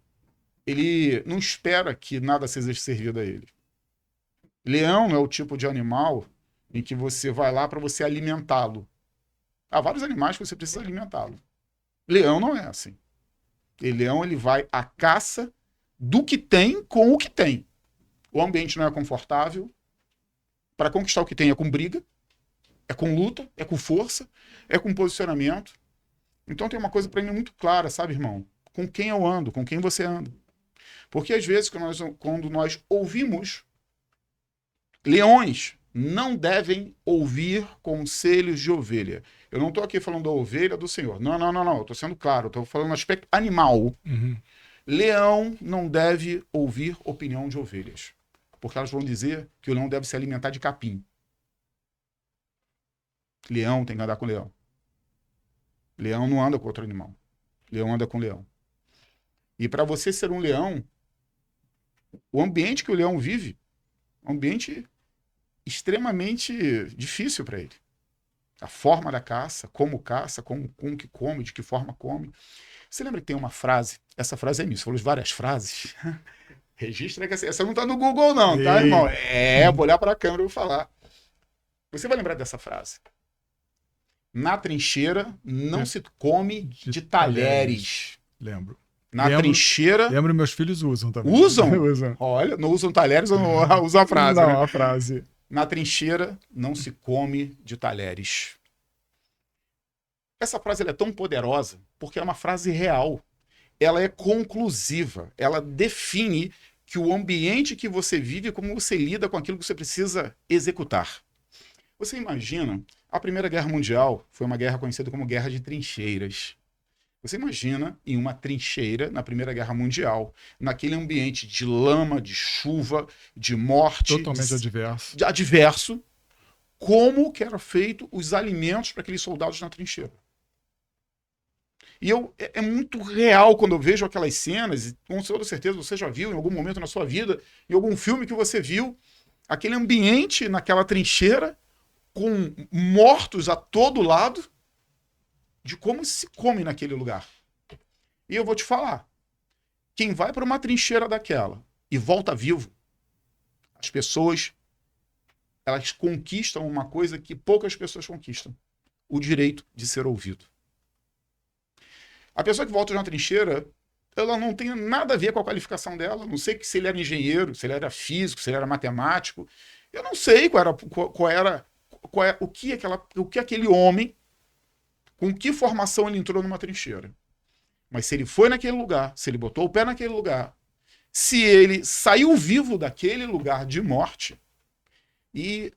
ele não espera que nada seja servido a ele. Leão não é o tipo de animal em que você vai lá para você alimentá-lo. Há vários animais que você precisa alimentá-lo. Leão não é assim. Leão, ele vai à caça do que tem com o que tem. O ambiente não é confortável. Para conquistar o que tem é com briga, é com luta, é com força, é com posicionamento. Então tem uma coisa para mim muito clara, sabe, irmão? Com quem eu ando, com quem você anda. Porque às vezes, quando nós ouvimos, leões não devem ouvir conselhos de ovelha. Eu não estou aqui falando da ovelha do Senhor. Não, não, não, não. Eu estou sendo claro. Estou falando no aspecto animal. Uhum. Leão não deve ouvir opinião de ovelhas. Porque elas vão dizer que o leão deve se alimentar de capim. Leão tem que andar com leão. Leão não anda com outro animal. Leão anda com leão. E para você ser um leão, o ambiente que o leão vive é um ambiente extremamente difícil para ele. A forma da caça, como que come, de que forma come. Você lembra que tem uma frase? Essa frase é minha. Você falou de várias frases. Registra que essa não tá no Google não, tá, irmão? Vou olhar para a câmera e vou falar. Você vai lembrar dessa frase. Na trincheira não se come de talheres. Lembro. Trincheira... Lembro, meus filhos usam também. Usam? Usam. Olha, não usam talheres, ou não usam a frase, não, né? a frase. Na trincheira não se come de talheres. Essa frase ela é tão poderosa porque é uma frase real. Ela é conclusiva. Ela define que o ambiente que você vive, como você lida com aquilo que você precisa executar. Você imagina, a Primeira Guerra Mundial foi uma guerra conhecida como Guerra de Trincheiras. Você imagina em uma trincheira na Primeira Guerra Mundial, naquele ambiente de lama, de chuva, de morte. Totalmente adverso. Adverso, como que eram feitos os alimentos para aqueles soldados na trincheira. E é muito real quando eu vejo aquelas cenas, e com toda certeza você já viu em algum momento na sua vida, em algum filme que você viu, aquele ambiente naquela trincheira, com mortos a todo lado, de como se come naquele lugar. E eu vou te falar, quem vai para uma trincheira daquela e volta vivo, as pessoas, elas conquistam uma coisa que poucas pessoas conquistam, o direito de ser ouvido. A pessoa que volta de uma trincheira, ela não tem nada a ver com a qualificação dela, não sei se ele era engenheiro, se ele era físico, se ele era matemático, eu não sei o que aquele homem, com que formação ele entrou numa trincheira. Mas se ele foi naquele lugar, se ele botou o pé naquele lugar, se ele saiu vivo daquele lugar de morte, e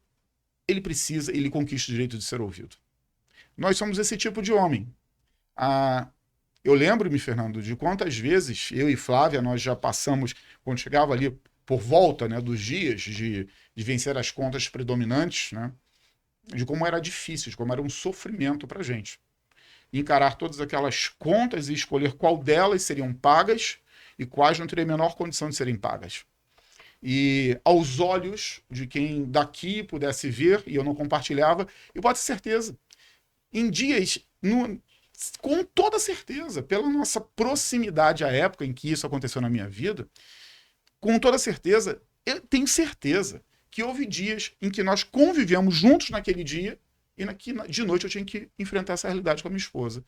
ele conquista o direito de ser ouvido. Nós somos esse tipo de homem. Eu lembro-me, Fernando, de quantas vezes eu e Flávia, nós já passamos, quando chegava ali por volta, né, dos dias de vencer as contas predominantes, né, de como era difícil, de como era um sofrimento para a gente. Encarar todas aquelas contas e escolher qual delas seriam pagas e quais não teriam a menor condição de serem pagas. E aos olhos de quem daqui pudesse ver, e eu não compartilhava, eu posso ter certeza, em dias, com toda certeza, pela nossa proximidade à época em que isso aconteceu na minha vida, com toda certeza, eu tenho certeza que houve dias em que nós convivemos juntos naquele dia e de noite eu tinha que enfrentar essa realidade com a minha esposa.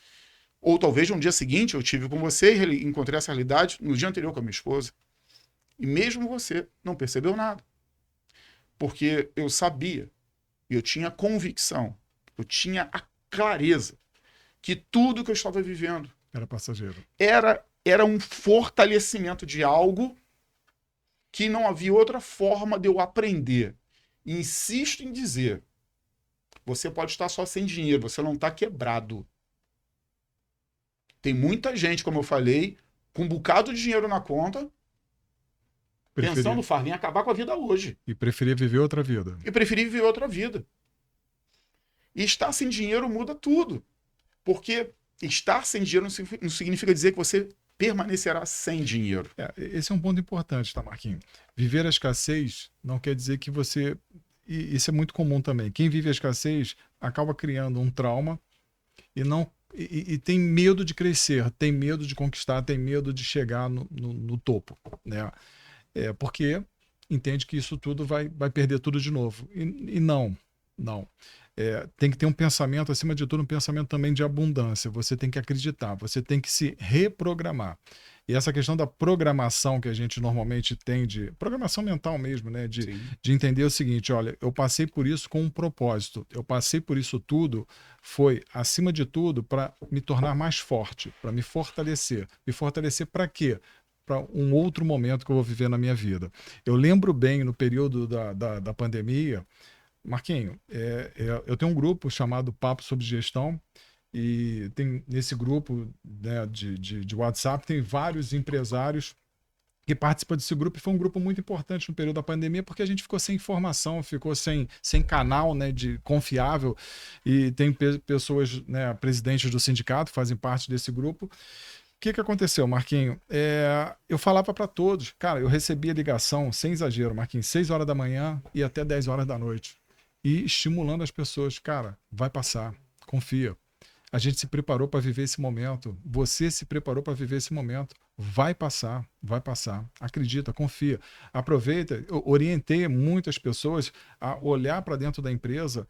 Ou talvez no dia seguinte eu tive com você e encontrei essa realidade no dia anterior com a minha esposa. E mesmo você não percebeu nada. Porque eu sabia, eu tinha convicção, eu tinha a clareza que tudo que eu estava vivendo era passageiro. Era um fortalecimento de algo que não havia outra forma de eu aprender. Insisto em dizer, você pode estar só sem dinheiro, você não está quebrado. Tem muita gente, como eu falei, com um bocado de dinheiro na conta, pensando, Farlin, em acabar com a vida hoje. E preferia viver outra vida. E preferir viver outra vida. E estar sem dinheiro muda tudo. Porque estar sem dinheiro não significa dizer que você permanecerá sem dinheiro. Esse é um ponto importante, tá, Marquinhos? Viver a escassez não quer dizer que você... E isso é muito comum também. Quem vive a escassez acaba criando um trauma e tem medo de crescer, tem medo de conquistar, tem medo de chegar no topo, né? Porque entende que isso tudo vai perder tudo de novo. E não. Tem que ter um pensamento, acima de tudo, um pensamento também de abundância. Você tem que acreditar, você tem que se reprogramar. E essa questão da programação que a gente normalmente tem, de programação mental mesmo, né? De entender o seguinte, olha, eu passei por isso com um propósito, eu passei por isso tudo, foi, acima de tudo, para me tornar mais forte, para me fortalecer. Me fortalecer para quê? Para um outro momento que eu vou viver na minha vida. Eu lembro bem, no período da pandemia, Marquinho, eu tenho um grupo chamado Papo sobre Gestão, e tem nesse grupo, né, de WhatsApp, tem vários empresários que participam desse grupo, e foi um grupo muito importante no período da pandemia, porque a gente ficou sem informação, ficou sem canal, né, confiável, e tem pessoas, né, presidentes do sindicato que fazem parte desse grupo. O que aconteceu, Marquinho? Eu falava para todos, cara, eu recebia ligação, sem exagero, Marquinho, 6 horas da manhã e até 10 horas da noite, e estimulando as pessoas, cara, vai passar, confia. A gente se preparou para viver esse momento. Você se preparou para viver esse momento. Vai passar, vai passar. Acredita, confia. Aproveita. Eu orientei muitas pessoas a olhar para dentro da empresa,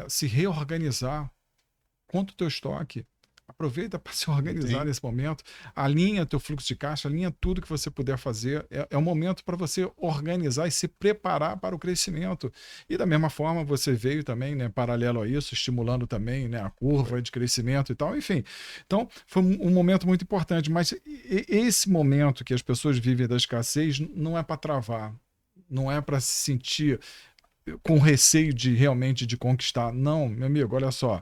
se reorganizar. Quanto o teu estoque? Aproveita para se organizar nesse momento. Alinha teu fluxo de caixa, alinha tudo que você puder fazer. É um momento para você organizar e se preparar para o crescimento. E da mesma forma, você veio também, né, paralelo a isso, estimulando também, né, a curva de crescimento e tal. Enfim, então foi um momento muito importante. Mas esse momento que as pessoas vivem da escassez não é para travar, não é para se sentir com receio de realmente de conquistar. Não, meu amigo, olha só.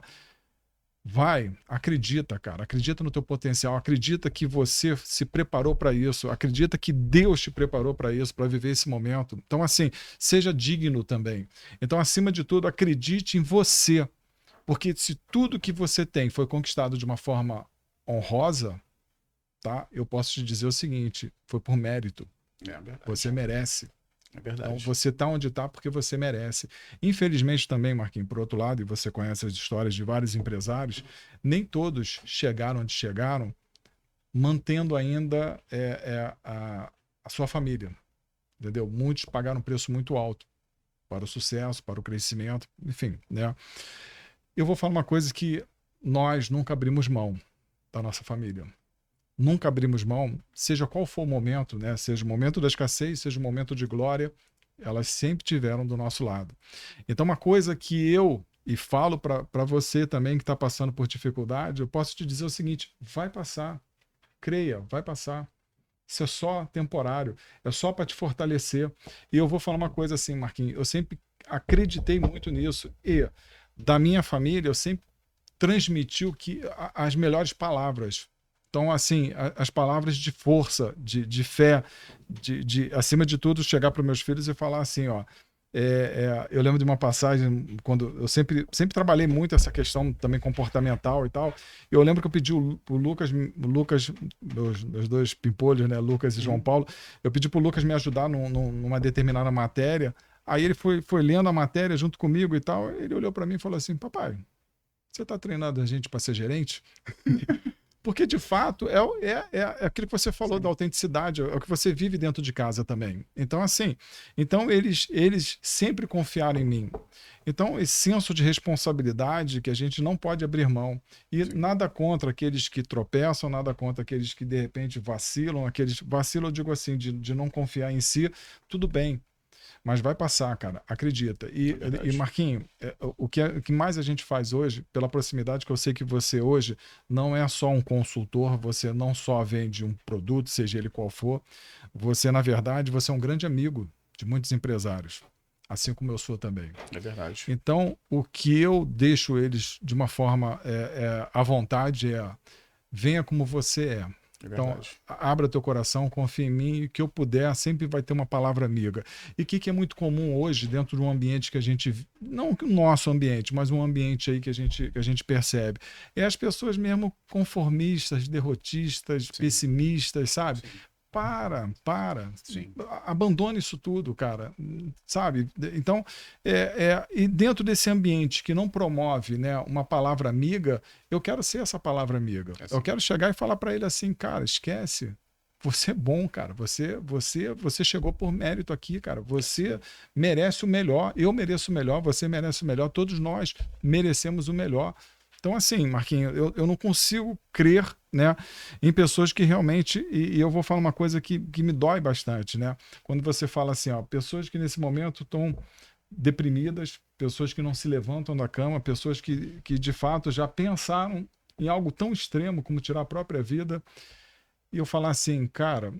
Vai, acredita, cara, acredita no teu potencial, acredita que você se preparou para isso, acredita que Deus te preparou para isso, para viver esse momento. Então, assim, seja digno também. Então, acima de tudo, acredite em você, porque se tudo que você tem foi conquistado de uma forma honrosa, tá? Eu posso te dizer o seguinte, foi por mérito. Você merece. É verdade. Então, você está onde está porque você merece. Infelizmente também, Marquinhos, por outro lado, e você conhece as histórias de vários empresários, nem todos chegaram onde chegaram mantendo ainda a sua família. Entendeu? Muitos pagaram um preço muito alto para o sucesso, para o crescimento, enfim, né? Eu vou falar uma coisa que nós nunca abrimos mão da nossa família. Nunca abrimos mão, seja qual for o momento, né? Seja o momento da escassez, seja o momento de glória, elas sempre tiveram do nosso lado. Então, uma coisa que eu, e falo para você também que está passando por dificuldade, eu posso te dizer o seguinte, vai passar, creia, vai passar. Isso é só temporário, é só para te fortalecer. E eu vou falar uma coisa assim, Marquinhos, eu sempre acreditei muito nisso, e da minha família eu sempre transmiti as melhores palavras. Então, assim, as palavras de força, de fé, acima de tudo, chegar para os meus filhos e falar assim, ó, eu lembro de uma passagem, quando eu sempre trabalhei muito essa questão também comportamental e tal, eu lembro que eu pedi o Lucas, meus dois pimpolhos, né, Lucas e João Paulo, eu pedi para o Lucas me ajudar numa determinada matéria, aí ele foi lendo a matéria junto comigo e tal, ele olhou para mim e falou assim, papai, você está treinando a gente para ser gerente? Porque, de fato, é aquilo que você falou. Sim. Da autenticidade, é o que você vive dentro de casa também. Então, assim, eles sempre confiaram em mim. Então, esse senso de responsabilidade que a gente não pode abrir mão. E nada contra aqueles que tropeçam, nada contra aqueles que, de repente, vacilam. Vacilam, eu digo assim, de não confiar em si, tudo bem. Mas vai passar, cara, acredita. E Marquinho, o que mais a gente faz hoje, pela proximidade que eu sei que você hoje não é só um consultor, você não só vende um produto, seja ele qual for, você, na verdade, você é um grande amigo de muitos empresários, assim como eu sou também. É verdade. Então, o que eu deixo eles de uma forma à vontade é: venha como você é. Então, abra teu coração, confia em mim, e que eu puder, sempre vai ter uma palavra amiga. E o que é muito comum hoje, dentro de um ambiente que a gente, não o nosso ambiente, mas um ambiente aí que a gente percebe, é as pessoas mesmo conformistas, derrotistas, pessimistas, sabe? Sim. Para. Sim. Abandone isso tudo, cara. Sabe? Então, e dentro desse ambiente que não promove, né, uma palavra amiga, eu quero ser essa palavra amiga. Eu quero chegar e falar para ele assim: cara, esquece. Você é bom, cara. Você chegou por mérito aqui, cara. Você merece o melhor. Eu mereço o melhor. Você merece o melhor. Todos nós merecemos o melhor. Então, assim, Marquinhos, eu não consigo crer, né, em pessoas que realmente, e eu vou falar uma coisa que me dói bastante, né? Quando você fala assim, ó, pessoas que nesse momento estão deprimidas, pessoas que não se levantam da cama, pessoas que de fato já pensaram em algo tão extremo como tirar a própria vida, e eu falar assim, cara,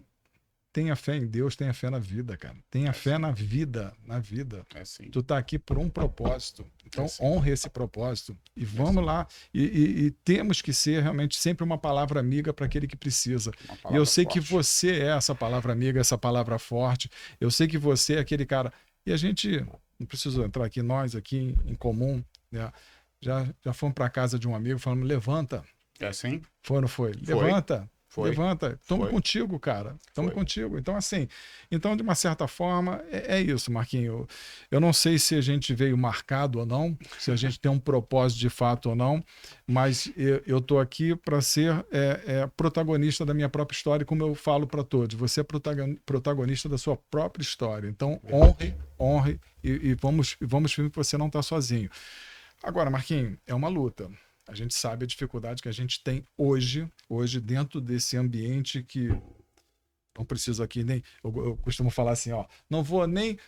tenha fé em Deus, tenha fé na vida, cara. Tenha fé na vida, na vida. Tu tá aqui por um propósito. Então, honre esse propósito. E vamos lá. E temos que ser realmente sempre uma palavra amiga para aquele que precisa. E eu sei que você é essa palavra amiga, essa palavra forte. Eu sei que você é aquele cara. E a gente, não preciso entrar aqui, nós aqui em comum, né? Já fomos para casa de um amigo, falando: levanta. É assim? Foi. Levanta. Foi. Levanta, estamos contigo, cara. Estamos contigo. Então, assim, de uma certa forma, é isso, Marquinho. Eu não sei se a gente veio marcado ou não, se a gente tem um propósito de fato ou não, mas eu estou aqui para ser protagonista da minha própria história, como eu falo para todos. Você é protagonista da sua própria história. Então, honre e vamos ver que você não está sozinho. Agora, Marquinho, é uma luta. A gente sabe a dificuldade que a gente tem hoje dentro desse ambiente que não preciso aqui nem... Eu costumo falar assim, ó, não vou nem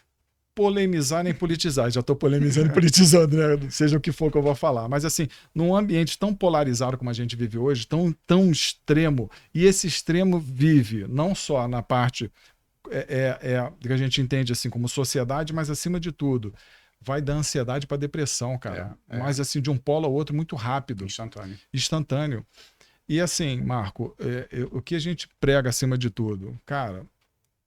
polemizar nem politizar. Já estou polemizando e politizando, né? Seja o que for que eu vou falar. Mas assim, num ambiente tão polarizado como a gente vive hoje, tão extremo, e esse extremo vive não só na parte que a gente entende assim como sociedade, mas acima de tudo, vai da ansiedade para depressão, cara. Mas assim, de um polo ao outro, muito rápido. Instantâneo. E assim, Marco, o que a gente prega acima de tudo, cara,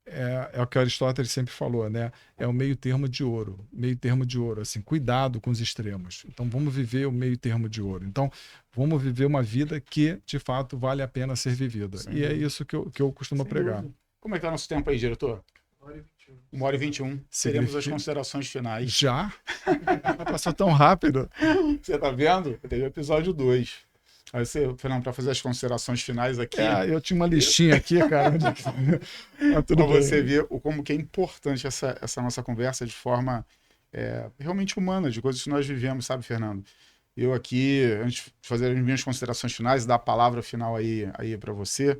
é o que Aristóteles sempre falou, né? É o meio termo de ouro. Meio termo de ouro, assim, cuidado com os extremos. Então vamos viver o meio termo de ouro. Então vamos viver uma vida que, de fato, vale a pena ser vivida. E é isso que eu costumo pregar. Como é que tá nosso tempo aí, diretor? 1h21. Teremos as considerações finais. Já? Passou tão rápido. Você tá vendo? Teve o episódio 2. Aí você, Fernando, para fazer as considerações finais aqui. Eu tinha uma listinha aqui, cara. Para você ver como que é importante essa nossa conversa de forma realmente humana, de coisas que nós vivemos, sabe, Fernando? Eu aqui, antes de fazer as minhas considerações finais, dar a palavra final aí para você,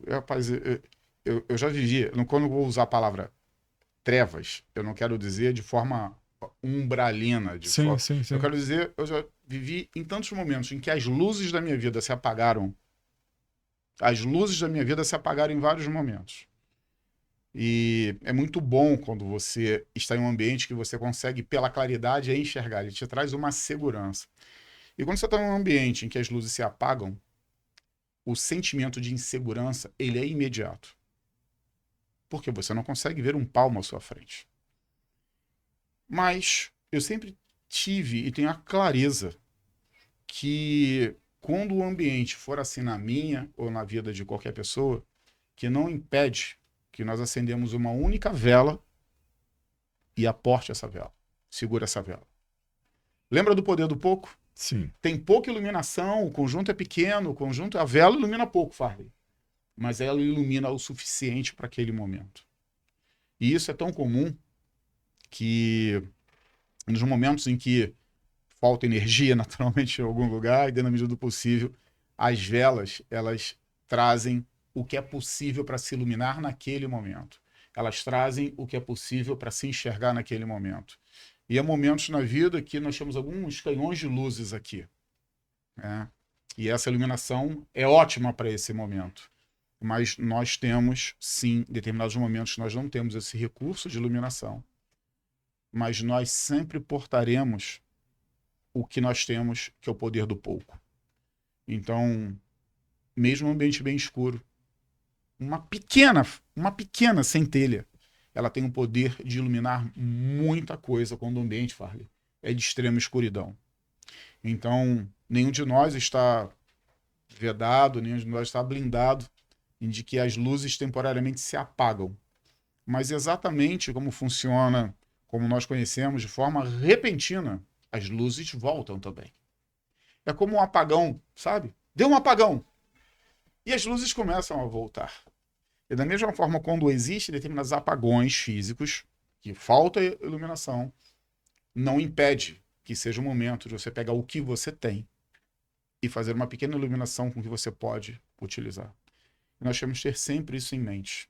rapaz, eu já vivi, quando eu vou usar a palavra trevas, eu não quero dizer de forma umbralina. Sim. Eu quero dizer, eu já vivi em tantos momentos em que as luzes da minha vida se apagaram. As luzes da minha vida se apagaram em vários momentos. E é muito bom quando você está em um ambiente que você consegue, pela claridade, enxergar. Ele te traz uma segurança. E quando você está em um ambiente em que as luzes se apagam, o sentimento de insegurança, ele é imediato. Porque você não consegue ver um palmo à sua frente. Mas eu sempre tive e tenho a clareza que quando o ambiente for assim na minha ou na vida de qualquer pessoa, que não impede que nós acendemos uma única vela e aporte essa vela. Segura essa vela. Lembra do poder do pouco? Sim. Tem pouca iluminação, o conjunto é pequeno, a vela ilumina pouco, Farley. Mas ela ilumina o suficiente para aquele momento. E isso é tão comum que nos momentos em que falta energia naturalmente em algum lugar, e dentro da medida do possível, as velas, elas trazem o que é possível para se iluminar naquele momento. elas trazem o que é possível para se enxergar naquele momento. E há momentos na vida que nós temos alguns canhões de luzes aqui, né? E essa iluminação é ótima para esse momento. Mas nós temos, sim, em determinados momentos nós não temos esse recurso de iluminação. Mas nós sempre portaremos o que nós temos, que é o poder do pouco. Então, mesmo um ambiente bem escuro, uma pequena centelha, ela tem o poder de iluminar muita coisa quando o ambiente, Farley, é de extrema escuridão. Então, nenhum de nós está vedado, nenhum de nós está blindado de que as luzes temporariamente se apagam. Mas exatamente como funciona, como nós conhecemos, de forma repentina, as luzes voltam também. É como um apagão, sabe? Deu um apagão e as luzes começam a voltar. E da mesma forma, quando existem determinados apagões físicos, que falta iluminação, não impede que seja o momento de você pegar o que você tem e fazer uma pequena iluminação com o que você pode utilizar. E nós temos que ter sempre isso em mente,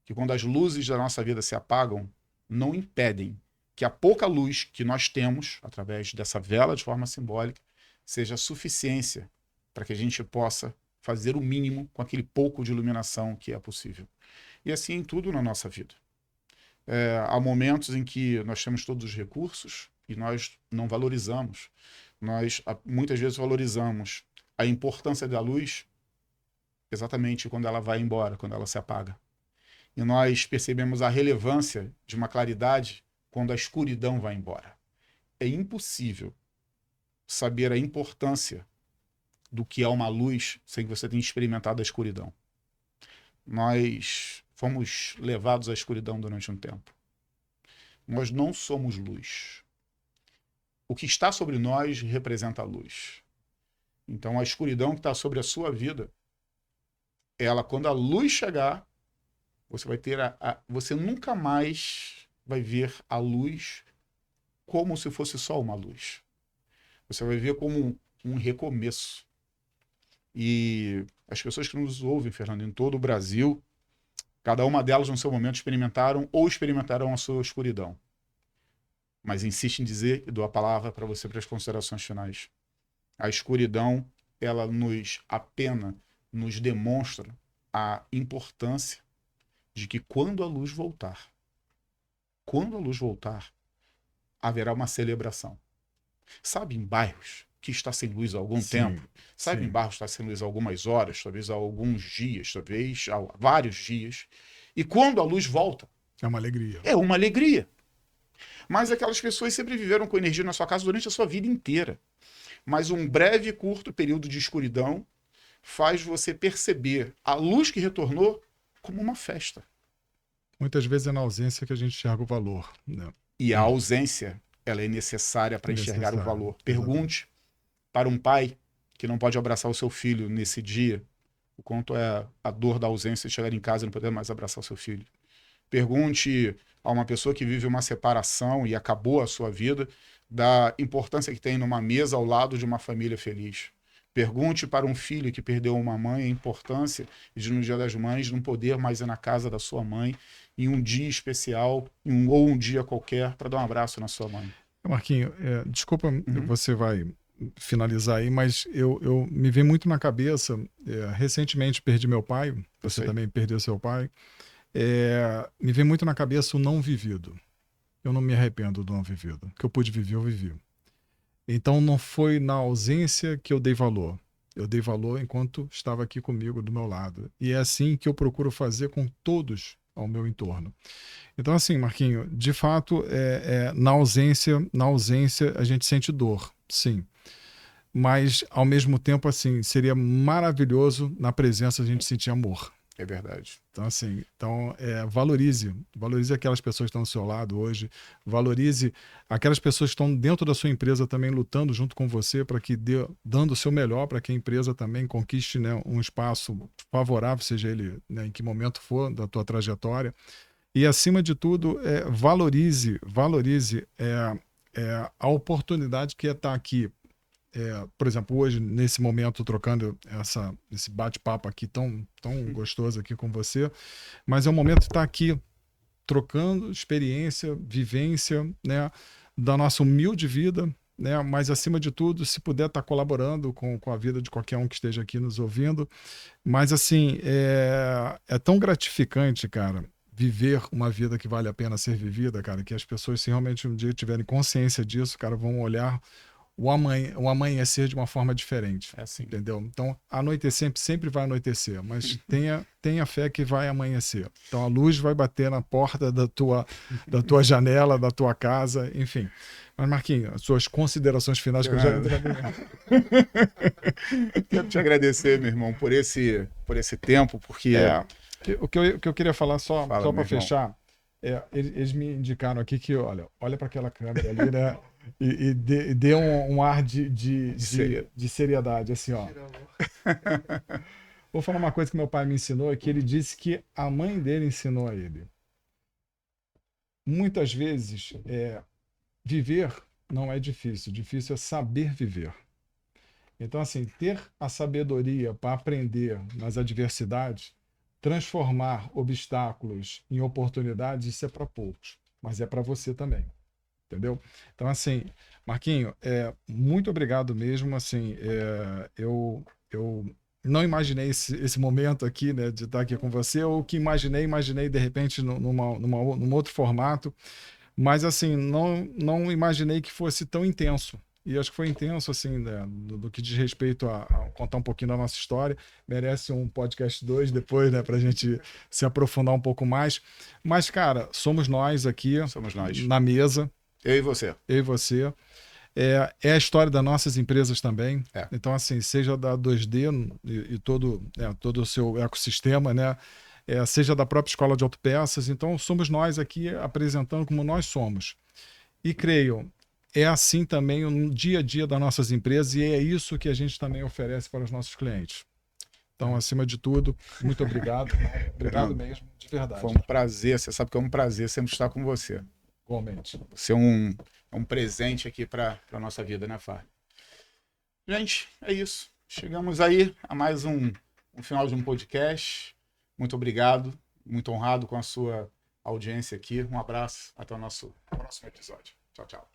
que quando as luzes da nossa vida se apagam, não impedem que a pouca luz que nós temos, através dessa vela de forma simbólica, seja suficiência para que a gente possa fazer o mínimo com aquele pouco de iluminação que é possível. E assim em tudo na nossa vida. Há momentos em que nós temos todos os recursos e nós não valorizamos. Nós muitas vezes valorizamos a importância da luz exatamente quando ela vai embora, quando ela se apaga. E nós percebemos a relevância de uma claridade quando a escuridão vai embora. É impossível saber a importância do que é uma luz sem que você tenha experimentado a escuridão. Nós fomos levados à escuridão durante um tempo. Nós não somos luz. O que está sobre nós representa a luz. Então a escuridão que está sobre a sua vida, ela, quando a luz chegar, você vai ter você nunca mais vai ver a luz como se fosse só uma luz. Você vai ver como um recomeço. E as pessoas que nos ouvem, Fernando, em todo o Brasil, cada uma delas no seu momento experimentaram ou experimentarão a sua escuridão. Mas insisto em dizer e dou a palavra para você para as considerações finais. A escuridão, ela apenas nos demonstra a importância de que quando a luz voltar, haverá uma celebração. Sabe, em bairros que está sem luz há algum tempo, sabe, em bairros que está sem luz há algumas horas, talvez há alguns dias, talvez há vários dias, e quando a luz volta, é uma alegria. É uma alegria. Mas aquelas pessoas sempre viveram com energia na sua casa durante a sua vida inteira. Mas um breve e curto período de escuridão faz você perceber a luz que retornou como uma festa. Muitas vezes é na ausência que a gente enxerga o valor, né? E a ausência, ela é necessária para enxergar o valor. Pergunte para um pai que não pode abraçar o seu filho nesse dia o quanto é a dor da ausência de chegar em casa e não poder mais abraçar o seu filho. Pergunte a uma pessoa que vive uma separação e acabou a sua vida, da importância que tem numa mesa ao lado de uma família feliz. Pergunte para um filho que perdeu uma mãe a importância de, no Dia das Mães, não poder mais ir na casa da sua mãe em um dia especial, ou um dia qualquer, para dar um abraço na sua mãe. Marquinho, desculpa, você vai finalizar aí, mas eu me vem muito na cabeça, recentemente perdi meu pai, você também perdeu seu pai, me vem muito na cabeça o não vivido. Eu não me arrependo do não vivido. O que eu pude viver, eu vivi. Então não foi na ausência que eu dei valor. Eu dei valor enquanto estava aqui comigo, do meu lado. E é assim que eu procuro fazer com todos ao meu entorno. Então assim, Marquinho, de fato, na ausência a gente sente dor, sim. Mas, ao mesmo tempo, assim, seria maravilhoso na presença a gente sentir amor. É verdade. Então, assim, valorize aquelas pessoas que estão ao seu lado hoje, valorize aquelas pessoas que estão dentro da sua empresa também lutando junto com você para que dando o seu melhor para que a empresa também conquiste, né, um espaço favorável, seja ele, né, em que momento for da tua trajetória. E, acima de tudo, valorize a oportunidade que é estar aqui. Por exemplo, hoje, nesse momento, trocando esse bate-papo aqui tão gostoso aqui com você, mas é o momento de estar aqui trocando experiência, vivência, né, da nossa humilde vida, né, mas acima de tudo, se puder estar colaborando com a vida de qualquer um que esteja aqui nos ouvindo. Mas assim, é tão gratificante, cara, viver uma vida que vale a pena ser vivida, cara, que as pessoas, se realmente um dia tiverem consciência disso, cara, vão olhar o amanhecer de uma forma diferente. É assim. Entendeu? Então, anoitecer sempre vai anoitecer, mas tenha fé que vai amanhecer. Então, a luz vai bater na porta da tua janela, da tua casa, enfim. Mas, Marquinhos, as suas considerações finais que eu já Quero te agradecer, meu irmão, por esse tempo, porque... O que eu queria falar só para fechar, eles me indicaram aqui que, olha para aquela câmera ali, né? E dê um ar de seriedade, assim, ó. Vou falar uma coisa que meu pai me ensinou, é que ele disse que a mãe dele ensinou a ele. Muitas vezes, viver não é difícil é saber viver. Então, assim, ter a sabedoria para aprender nas adversidades, transformar obstáculos em oportunidades, isso é para poucos, mas é para você também. Entendeu? Então, assim, Marquinho, muito obrigado mesmo. Assim, eu não imaginei esse momento aqui, né, de estar aqui com você, ou que imaginei de repente num outro formato, mas assim, não imaginei que fosse tão intenso. E acho que foi intenso, assim, né, do que diz respeito a contar um pouquinho da nossa história. Merece um podcast 2 depois, né, pra gente se aprofundar um pouco mais. Mas, cara, somos nós aqui, na mesa. Eu e você. É a história das nossas empresas também. É. Então, assim, seja da 2D e todo o seu ecossistema, né? Seja da própria escola de autopeças. Então, somos nós aqui apresentando como nós somos. E creio, é assim também no dia a dia das nossas empresas e é isso que a gente também oferece para os nossos clientes. Então, acima de tudo, muito obrigado. Obrigado mesmo, de verdade. Foi um prazer. Você sabe que é um prazer sempre estar com você. Igualmente. Você é um presente aqui para a nossa vida, né, Fábio? Gente, é isso. Chegamos aí a mais um final de um podcast. Muito obrigado, muito honrado com a sua audiência aqui. Um abraço, até o nosso próximo episódio. Tchau, tchau.